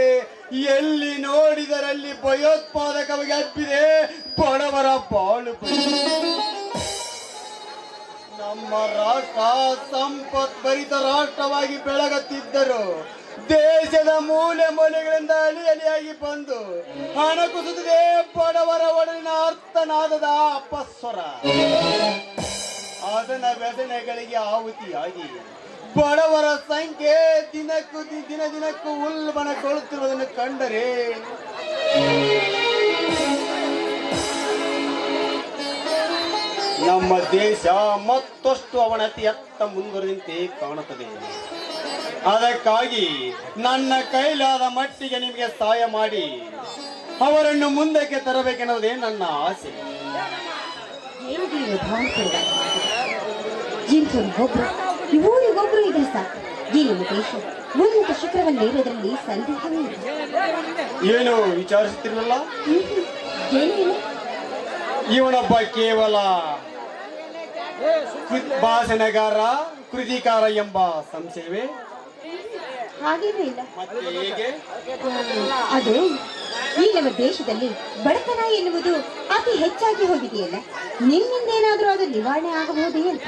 ಎಲ್ಲಿ ನೋಡಿದರಲ್ಲಿ ಭಯೋತ್ಪಾದಕವಾಗಿ ಹಬ್ಬಿದೆ ಬಡವರ ಬಾಳು. ನಮ್ಮ ರಾಷ್ಟ್ರ ಸಂಪತ್ಭರಿತ ರಾಷ್ಟ್ರವಾಗಿ ಬೆಳಗುತ್ತಿದ್ದರು ದೇಶದ ಮೂಲೆ ಮೂಲೆಗಳಿಂದ ಅಲಿ ಅಲಿಯಾಗಿ ಬಂದು ಹಣ ಕುಸಿದಿದೆ ಬಡವರ ಒಡಲಿನ ಅರ್ಥನಾದದ ಅಪಸ್ವರ. ಅದನ ವ್ಯಸನೆಗಳಿಗೆ ಆಹುತಿಯಾಗಿ ಬಡವರ ಸಂಖ್ಯೆ ದಿನಕ್ಕೂ ಉಲ್ಬಣಗೊಳ್ಳುತ್ತಿರುವುದನ್ನು ಕಂಡರೆ ನಮ್ಮ ದೇಶ ಮತ್ತಷ್ಟು ಅವನತಿಯತ್ತ ಮುಂದುವರೆದಂತೆ ಕಾಣುತ್ತದೆ. ಅದಕ್ಕಾಗಿ ನನ್ನ ಕೈಲಾದ ಮಟ್ಟಿಗೆ ನಿಮಗೆ ಸಹಾಯ ಮಾಡಿ ಅವರನ್ನು ಮುಂದಕ್ಕೆ ತರಬೇಕೆನ್ನುವುದೇ ನನ್ನ ಆಸೆ. ಊರಿಗೊಬ್ರು ಇದ್ರೆ ಸಾಕು. ಈ ನಮ್ಮ ದೇಶ ಉನ್ನತ ಶಿಖರವನ್ನು ಏರೋದ್ರಲ್ಲಿ ಸಂದೇಹವೇ ಇಲ್ಲ. ಏನು ವಿಚಾರಿಸುತ್ತಿರಲಿಲ್ಲ? ಏನಿಲ್ಲ. ಇವನೊಬ್ಬ ಕೇವಲ ಭಾಷಣಗಾರ ಕೃತಿಕಾರ ಎಂಬ ಸಂಶಯವೇ? ಹಾಗೇನೂ ಇಲ್ಲ. ಮತ್ತೆ ಹೇಗೆ? ಅದು ಈ ನಮ್ಮ ದೇಶದಲ್ಲಿ ಬಡತನ ಎನ್ನುವುದು ಅತಿ ಹೆಚ್ಚಾಗಿ ಹೋಗಿದೆಯಲ್ಲ, ನಿಮ್ಮಿಂದ ಏನಾದರೂ ಅದು ನಿವಾರಣೆ ಆಗಬಹುದೇ ಅಂತ.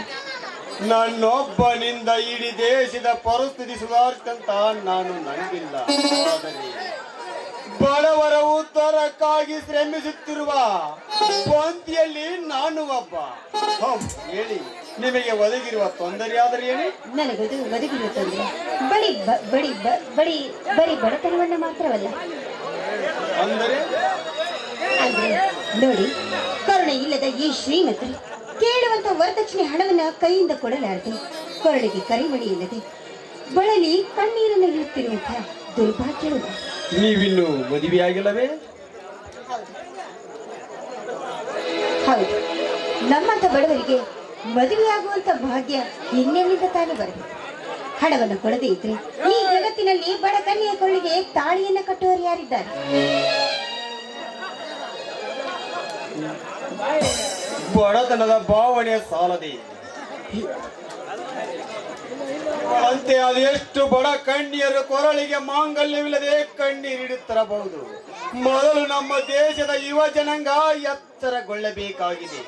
ನನ್ನೊಬ್ಬನಿಂದ ಇಡೀ ದೇಶದ ಪರಿಸ್ಥಿತಿ ಸುಧಾರಿಸಂತ ನಾನು ನಂಬಿಲ್ಲ. ಆದರೆ ಬಡವರ ಉದ್ಧಾರಕ್ಕಾಗಿ ಶ್ರಮಿಸುತ್ತಿರುವ ಪಂಕ್ತಿಯಲ್ಲಿ ನಾನು ಒಬ್ಬ. ಹೇಳಿ, ನಿಮಗೆ ಒದಗಿರುವ ತೊಂದರೆ ಆದರೆ ಹೇಳಿ. ನನಗದು ಒದಗಿರುವ ತೊಂದರೆ ಬರೀ ಬಡತನವನ್ನ ಮಾತ್ರವಲ್ಲ. ಅಂದರೆ ನೋಡಿ, ಕರುಣೆ ಇಲ್ಲದ ಈ ಶ್ರೀಮಂತರು ಕೇಳುವಂತ ವರದಕ್ಷಿಣೆ ಹಣವನ್ನ ಕೈಯಿಂದ ಕೊಡಲಾರದೆ, ಕೊರಳಿಗೆ ಕರಿಮಣಿ ಇಲ್ಲದೆ ಬಳಲಿ ಕಣ್ಣೀರನ್ನು ಇಳುತ್ತಿರುವಂತಹ ದುರ್ಭಾಗ್ಯಗಳು. ನೀವಿನ್ನು ಮದುವೆಯಾಗಿಲ್ಲವೇ? ಹೌದು, ನಮ್ಮಂತ ಬಡವರಿಗೆ ಮದುವೆಯಾಗುವಂತ ಭಾಗ್ಯ ಇನ್ನೆಲ್ಲಿಂದ ತಾನೇ ಬರಬೇಕು. ಹಣವನ್ನು ಕೊಡದೇ ಇದ್ರೆ ಈ ಜಗತ್ತಿನಲ್ಲಿ ಬಡ ಕನ್ಯೆಯ ಕೊಳ್ಳಿಗೆ ತಾಳಿಯನ್ನ ಕಟ್ಟುವವರು ಯಾರಿದ್ದಾರೆ? ಬಡತನದ ಭಾವನೆ ಸಾಲದೆ ಅಂತೆ ಅದೆಷ್ಟು ಬಡ ಕಣ್ಣಿಯರು ಕೊರಳಿಗೆ ಮಾಂಗಲ್ಯವಿಲ್ಲದೆ ಕಣ್ಣೀರಿಡುತ್ತಿರಬಹುದು. ಮೊದಲು ನಮ್ಮ ದೇಶದ ಯುವ ಜನಾಂಗ ಎಚ್ಚರಗೊಳ್ಳಬೇಕಾಗಿದೆ.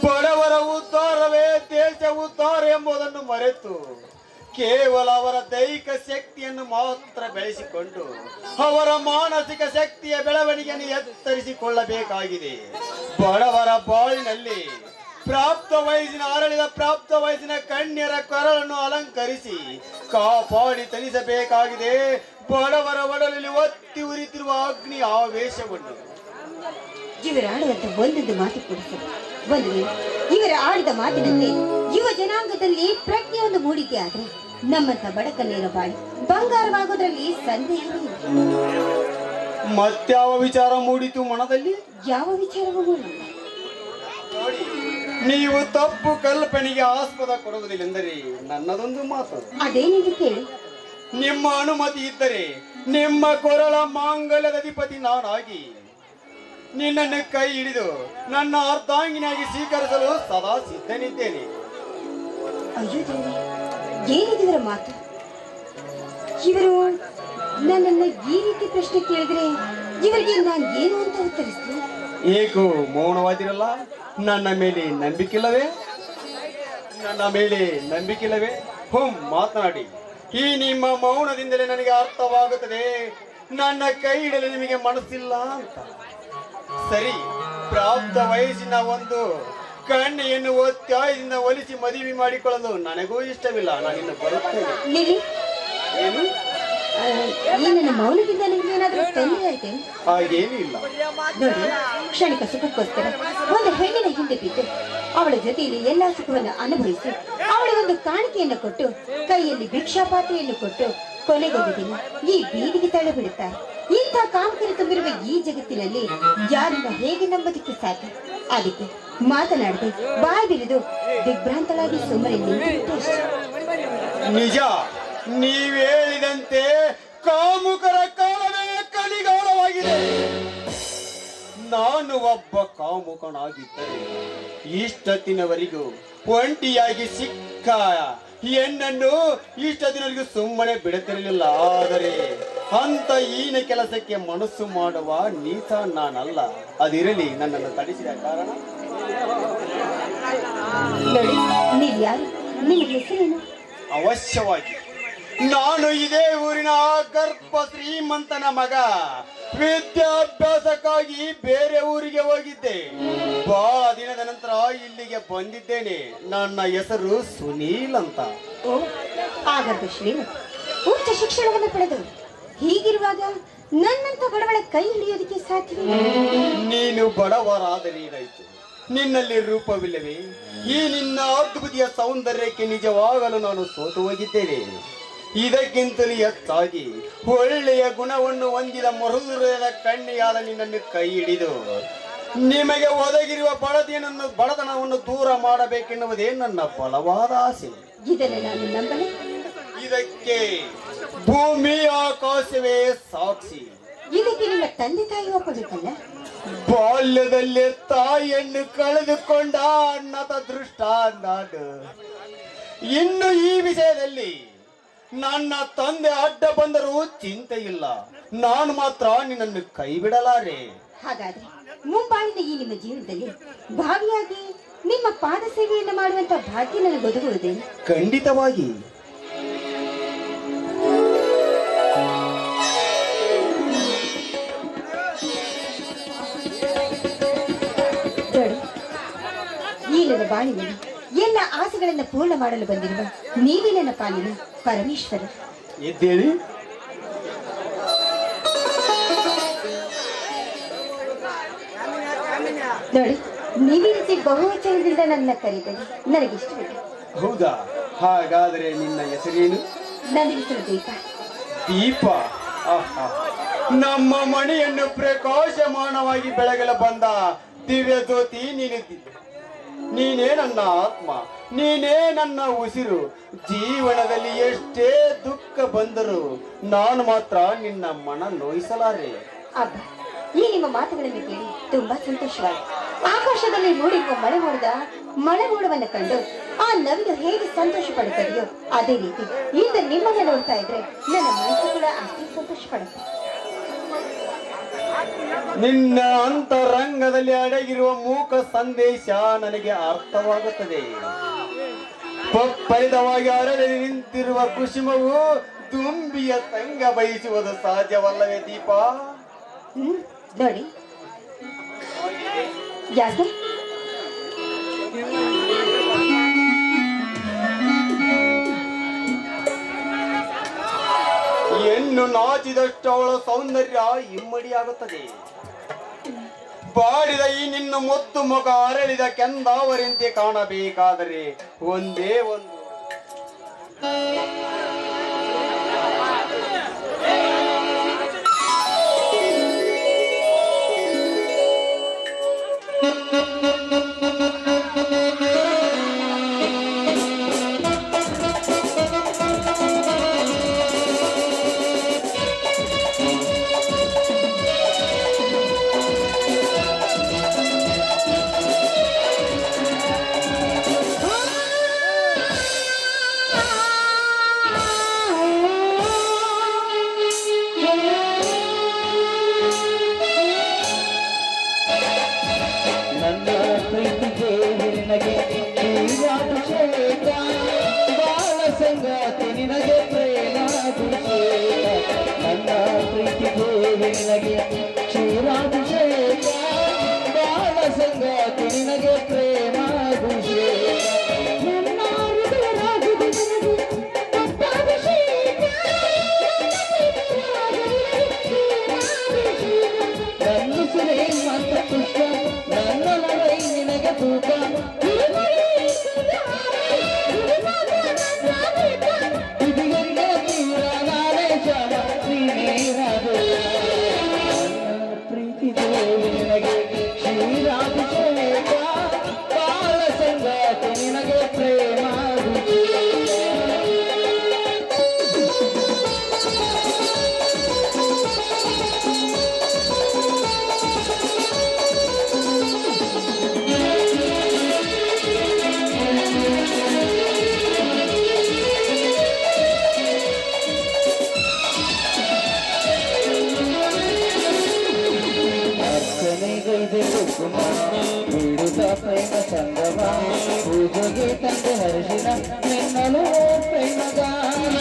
ಬಡವರ ಉದ್ಧಾರವೇ ದೇಶ ಉದ್ಧಾರ ಎಂಬುದನ್ನು ಮರೆತು ಕೇವಲ ಅವರ ದೈಹಿಕ ಶಕ್ತಿಯನ್ನು ಮಾತ್ರ ಬೆಳೆಸಿಕೊಂಡು ಅವರ ಮಾನಸಿಕ ಶಕ್ತಿಯ ಬೆಳವಣಿಗೆಯನ್ನು ಎತ್ತರಿಸಿಕೊಳ್ಳಬೇಕಾಗಿದೆ. ಬಡವರ ಬಾಳಿನಲ್ಲಿ ಪ್ರಾಪ್ತ ವಯಸ್ಸಿನ ಕನ್ಯರ ಕೊರಳನ್ನು ಅಲಂಕರಿಸಿ ಕಾಪಾಡಿ ತಣಿಸಬೇಕಾಗಿದೆ. ಬಡವರ ಒಡಲಲ್ಲಿ ಒತ್ತಿ ಉರಿತಿರುವ ಅಗ್ನಿ ಆವೇಶವನ್ನು. ಇವರಾಡುವಂತ ಒಂದೊಂದು ಮಾತು ಕೊಡಿಸಲು ಒಂದು ವೇಳೆ ಇವರ ಆಡಿದ ಮಾತಿನಂತೆ ಯುವ ಜನಾಂಗದಲ್ಲಿ ಪ್ರಜ್ಞೆಯೊಂದು ಮೂಡಿಕೆ ಆದ್ರೆ ನಮ್ಮಂತ ಬಡಕನ್ಯರ ಬಾಳಿ ಬಂಗಾರವಾಗೋದ್ರಲ್ಲಿ ಸಂದೇಹವೇ ಇಲ್ಲ. ಮತ್ಯಾವ ವಿಚಾರ ಮೂಡಿತು ಮನದಲ್ಲಿ? ಯಾವ ವಿಚಾರವೂ ಮೂಡಿಲ್ಲ. ನೋಡಿ, ನೀವು ತಪ್ಪು ಕಲ್ಪನೆಗೆ ಆಸ್ಪದ ಕೊಡುವುದಿಲ್ಲೆಂದರೆ ನನ್ನದೊಂದು ಮಾತು. ಅದೇನಿದೆ ಕೇಳಿ. ನಿಮ್ಮ ಅನುಮತಿ ಇದ್ದರೆ ನಿಮ್ಮ ಕೊರಳ ಮಾಂಗಲ್ಯದ ಅಧಿಪತಿ ನಾನಾಗಿ ನಿನ್ನನ್ನು ಕೈ ಹಿಡಿದು ನನ್ನ ಅರ್ಧಾಂಗಿನಾಗಿ ಸ್ವೀಕರಿಸಲು ಸದಾ ಸಿದ್ಧನಿದ್ದೇನೆ. ಅಯ್ಯೋ ದೇವಿ, ಏನಿದರ ಮಾತು? ಇವರು ನನ್ನನ್ನು ಈ ರೀತಿ ಪ್ರಶ್ನೆ ಕೇಳಿದ್ರೆ ಇವರಿಗೆ ನಾನು ಏನು ಅಂತ ಉತ್ತರಿಸ್ತೀನಿ? ಏಕೋ ಮೌನವಾದಿರಲ್ಲ? ನನ್ನ ಮೇಲೆ ನಂಬಿಕಿಲ್ಲವೇ? ಮಾತನಾಡಿ. ಈ ನಿಮ್ಮ ಮೌನದಿಂದಲೇ ನನಗೆ ಅರ್ಥವಾಗುತ್ತದೆ ನನ್ನ ಕೈ ಹಿಡಲು ನಿಮಗೆ ಮನಸ್ಸಿಲ್ಲ ಅಂತ. ಸರಿ, ಪ್ರಾಪ್ತ ವಯಸ್ಸಿನ ಒಂದು ಕಣ್ಣೆಯನ್ನು ಒತ್ತಾಯದಿಂದ ಒಲಿಸಿ ಮದುವೆ ಮಾಡಿಕೊಳ್ಳಲು ನನಗೂ ಇಷ್ಟವಿಲ್ಲ. ನಾನಿನ್ನು ಬರುತ್ತೇನೆ. ಏನು? ನನ್ನ ಮೌನದಿಂದ ನಿಮ್ಗೆ ಏನಾದರೂ ತೊಂದರೆ ಆಯ್ತೆ? ಹಾಗೇನು ಇಲ್ಲ. ನೋಡಿ, ಕ್ಷಣಿಕ ಸುಖಕ್ಕೋಸ್ಕರ ಒಂದು ಹೆಣ್ಣಿನ ಹಿಂದೆ ಬಿದ್ದು ಅವಳ ಜೊತೆಯಲ್ಲಿ ಎಲ್ಲಾ ಸುಖವನ್ನು ಅನುಭವಿಸಿ ಅವಳಿಗೊಂದು ಕಾಣಿಕೆಯನ್ನು ಕೊಟ್ಟು ಕೈಯಲ್ಲಿ ಭಿಕ್ಷಾಪಾತ್ರೆಯನ್ನು ಕೊಟ್ಟು ಕೊನೆಗೊಂದು ದಿನ ಈ ಬೀದಿಗೆ ತಳ್ಳಿಬಿಡುತ್ತಾರೆ. ಇಂಥ ಕಾಮಕರು ತುಂಬಿರುವ ಈ ಜಗತ್ತಿನಲ್ಲಿ ಯಾರನ್ನ ಹೇಗೆ ನಂಬೋದಕ್ಕೆ ಸಾಧ್ಯ? ಅದಕ್ಕೆ ಮಾತನಾಡದೆ ಬಾಯಿ ಬಿರಿದು ದಿಗ್ಭ್ರಾಂತಳಾಗಿ ಸುಮ್ಮನೆ ನಿಂತು. ನಿಜ, ನೀವೇಳಿದಂತೆ ಕಾಮುಕರ ಕಾಲವೇ ಕಲಿಗಾಲವಾಗಿದೆ. ನಾನು ಒಬ್ಬ ಕಾಮುಕನಾಗಿದ್ದರೆ ಇಷ್ಟೊತ್ತಿನವರೆಗೂ ಒಂಟಿಯಾಗಿ ಸಿಕ್ಕ ಹೆಣ್ಣನ್ನು ಇಷ್ಟೊತ್ತಿನವರೆಗೂ ಸುಮ್ಮನೆ ಬಿಡುತ್ತಿರಲಿಲ್ಲ. ಆದರೆ ಅಂತ ಈನ ಕೆಲಸಕ್ಕೆ ಮನಸ್ಸು ಮಾಡುವ ನೀತ ನಾನಲ್ಲ. ಅದಿರಲಿ, ನನ್ನನ್ನು ತಡಿಸಿದ ಕಾರಣ ನೋಡಿ, ನೀವು ಯಾರು? ನಿಮ್ಮ ಹೆಸರೇನು? ಅವಶ್ಯವಾಗಿ ನಾನು ಇದೇ ಊರಿನ ಗರ್ಭ ಶ್ರೀಮಂತನ ಮಗ. ವಿದ್ಯಾಭ್ಯಾಸಕ್ಕಾಗಿ ಬೇರೆ ಊರಿಗೆ ಹೋಗಿದ್ದೆ. ಬಹಳ ದಿನದ ನಂತರ ಇಲ್ಲಿಗೆ ಬಂದಿದ್ದೇನೆ. ನನ್ನ ಹೆಸರು ಸುನೀಲ್ ಅಂತ. ಓ, ಆಗರ್ಭ ಶ್ರೀಮಂತ, ಉಚ್ಚ ಶಿಕ್ಷಣವನ್ನು ಪಡೆದವರು. ಹೀಗಿರುವಾಗ ನನ್ನಂತ ಬಡವಳ ಕೈ ಹಿಡಿಯೋದಕ್ಕೆ ಸಾಧ್ಯವೇ? ನೀನು ಬಡವರಾದರೇನಾಯ್ತು? ನಿನ್ನಲ್ಲಿ ರೂಪವಿಲ್ಲವೇ? ಈ ನಿನ್ನ ಅದ್ಭುತಿಯ ಸೌಂದರ್ಯಕ್ಕೆ ನಿಜವಾಗಲು ನಾನು ಸೋತು ಹೋಗಿದ್ದೇನೆ. ಇದಕ್ಕಿಂತಲೂ ಹೆಚ್ಚಾಗಿ ಒಳ್ಳೆಯ ಗುಣವನ್ನು ಹೊಂದಿದ ಮರುಹೃದಯದ ಕಣ್ಣಿಯಾದ ನಿನ್ನನ್ನು ಕೈ ಹಿಡಿದು ನಿಮಗೆ ಒದಗಿರುವ ಬಡತನವನ್ನು ದೂರ ಮಾಡಬೇಕೆನ್ನುವುದೇ ನನ್ನ ಬಲವಾದ ಆಸೆ. ಇದನ್ನು ನಾನು ನಂಬಲೆ. ಇದಕ್ಕೆ ಭೂಮಿ ಆಕಾಶವೇ ಸಾಕ್ಷಿ. ಇದಕ್ಕೆ ನಿಮ್ಮ ತಂದೆ ತಾಯಿ ಒಪ್ಪಬೇಕಲ್ಲ? ಬಾಲ್ಯದಲ್ಲೇ ತಾಯಿಯನ್ನು ಕಳೆದುಕೊಂಡ ಅನ್ನದ ದೃಷ್ಟ ನಾನು. ಇನ್ನು ಈ ವಿಷಯದಲ್ಲಿ ನನ್ನ ತಂದೆ ಅಡ್ಡ ಬಂದರೂ ಚಿಂತೆ ಇಲ್ಲ. ನಾನು ಮಾತ್ರ ನಿನ್ನನ್ನು ಕೈ ಬಿಡಲಾರೆ. ಹಾಗಾದ್ರೆ ಮುಂಬಾಳಿನ ಈ ನಿಮ್ಮ ಜೀವನದಲ್ಲಿ ಭಾವಿಯಾಗಿ ನಿಮ್ಮ ಪಾದ ಸೇವೆಯನ್ನು ಮಾಡುವಂತ ಭಾಗ್ಯ ನನಗೆ ಒದಗುವುದೇ? ಖಂಡಿತವಾಗಿ. ಈ ನನ್ನ ಬಾಳಿನಲ್ಲಿ ಎಲ್ಲ ಆಸೆಗಳನ್ನು ಪೂರ್ಣ ಮಾಡಲು ಬಂದಿರುವ ನೀವೇ ನನ್ನ ಪಾಲಿನ ಪರಮೇಶ್ವರ. ಎದ್ದೇಳಿ. ನೋಡಿ, ನೀವೇ ರೀತಿ ಬಹುವಚನದಿಂದ ನನ್ನ ಕರೀತೇನೆ, ನನಗಿಷ್ಟವಿಲ್ಲ. ಹೌದಾ? ಹಾಗಾದರೆ ನಿನ್ನ ಹೆಸರೇನು? ನನ್ನ ಹೆಸರು ದೀಪ. ದೀಪ? ಆಹಾ, ನಮ್ಮ ಮನೆಯನ್ನು ಪ್ರಕಾಶಮಾನವಾಗಿ ಬೆಳಗಲು ಬಂದ ದಿವ್ಯ ಜ್ಯೋತಿ ನೀನೇ ನನ್ನ ಆತ್ಮ, ನೀನೇ ನನ್ನ ಉಸಿರು. ಜೀವನದಲ್ಲಿ ಎಷ್ಟೇ ದುಃಖ ಬಂದರೂ ನಾನು ಮಾತ್ರ ನಿನ್ನ ಮನ ನೋಯಿಸಲಾರೆ. ಅಬ್ಬ, ಈ ನಿಮ್ಮ ಮಾತುಗಳನ್ನು ಕೇಳಿ ತುಂಬಾ ಸಂತೋಷವಾಯಿತು. ಆಕಾಶದಲ್ಲಿ ಮೂಡಿರುವ ಮಳೆ ಮೋಡವನ್ನು ಕಂಡು ಆ ನವಿಲು ಹೇಗೆ ಸಂತೋಷ ಪಡುತ್ತದೆಯೋ ಅದೇ ರೀತಿ ಇಂದು ನಿಮ್ಮನ್ನ ನೋಡ್ತಾ ಇದ್ರೆ ನನ್ನ ಮನಸ್ಸು ಕೂಡ ಅಷ್ಟೇ ಸಂತೋಷ ಪಡುತ್ತೆ. ನಿನ್ನ ಅಂತರಂಗದಲ್ಲಿ ಅಡಗಿರುವ ಮೂಕ ಸಂದೇಶ ನನಗೆ ಅರ್ಥವಾಗುತ್ತದೆ. ಪರಿದವಾಗಿ ಅರಳಿ ನಿಂತಿರುವ ಕುಸುಮವು ದುಂಬಿಯ ತಂಗ ಬಯಸುವುದು ಸಹಜವಲ್ಲವೇ ದೀಪ? ನೋಡಿ, ಯಾಕೆ ಹೆಣ್ಣು ನಾಚಿದಷ್ಟು ಅವಳ ಸೌಂದರ್ಯ ಇಮ್ಮಡಿಯಾಗುತ್ತದೆ. ಬಾಡಿದ ಈ ನಿನ್ನ ಮುದ್ದು ಮುಖ ಅರಳಿದ ಕೆಂದಾವರಂತೆ ಕಾಣಬೇಕಾದರೆ ಒಂದೇ ಒಂದು ಪ್ರೀತಿ ಕುಂಕುಮ ಪೂಜೆಗೆ ತಂದೆ ಹರಿಸಿನ ನಿನ್ನಲು ಪ್ರೇಮಗಾನ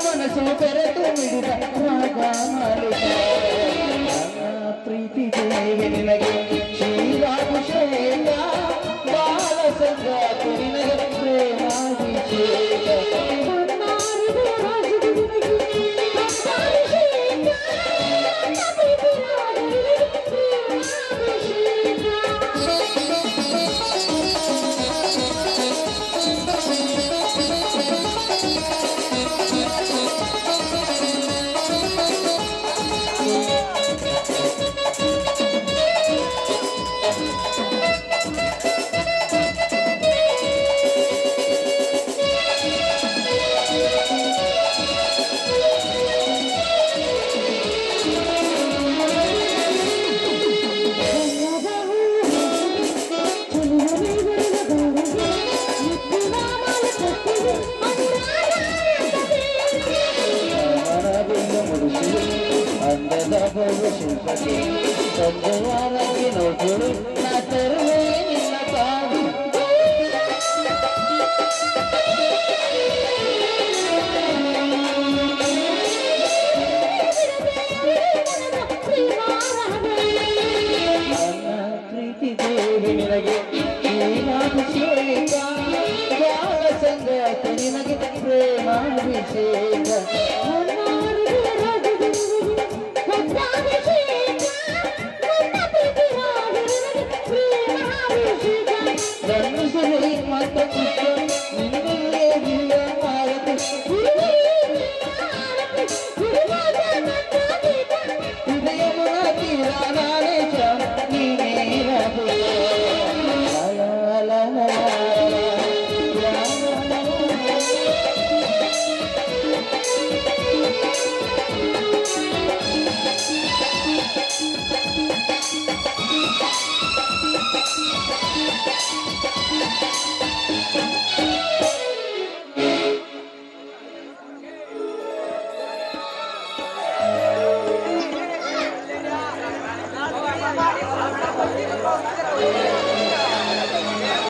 ಮನಸ್ಸು ಬೆರೆತು ಮಿಡಿದ ರಾಗ ಮಾಲಿಕ ಪ್ರೀತಿ ದೇವಿ ನಿನಗೆ ಶ್ರೀರಾಭಿಷೇಕ ಬಾಲ ಸಂಗಾತ ನಿನಗೆ ಪ್ರೇಮಾಭಿಷೇಕ ಶಿಲ್ಪತಿ ಸಂಜವಾರಕ್ಕೆ ನೋಡು ನಾ ತರುವೆ ನಿನ್ನ ಕಾದು ನನ್ನ ಪ್ರೀತಿ ದೇವಿ ನಿನಗೆ ಪ್ರೇಮಾಭಿಷೇಕ ಬಾಳ ಸಂಗಾತ ನಿನಗೆ ಪ್ರೇಮಾಭಿಷೇಕ ಮತ್ತೆ ನಿನ್ನ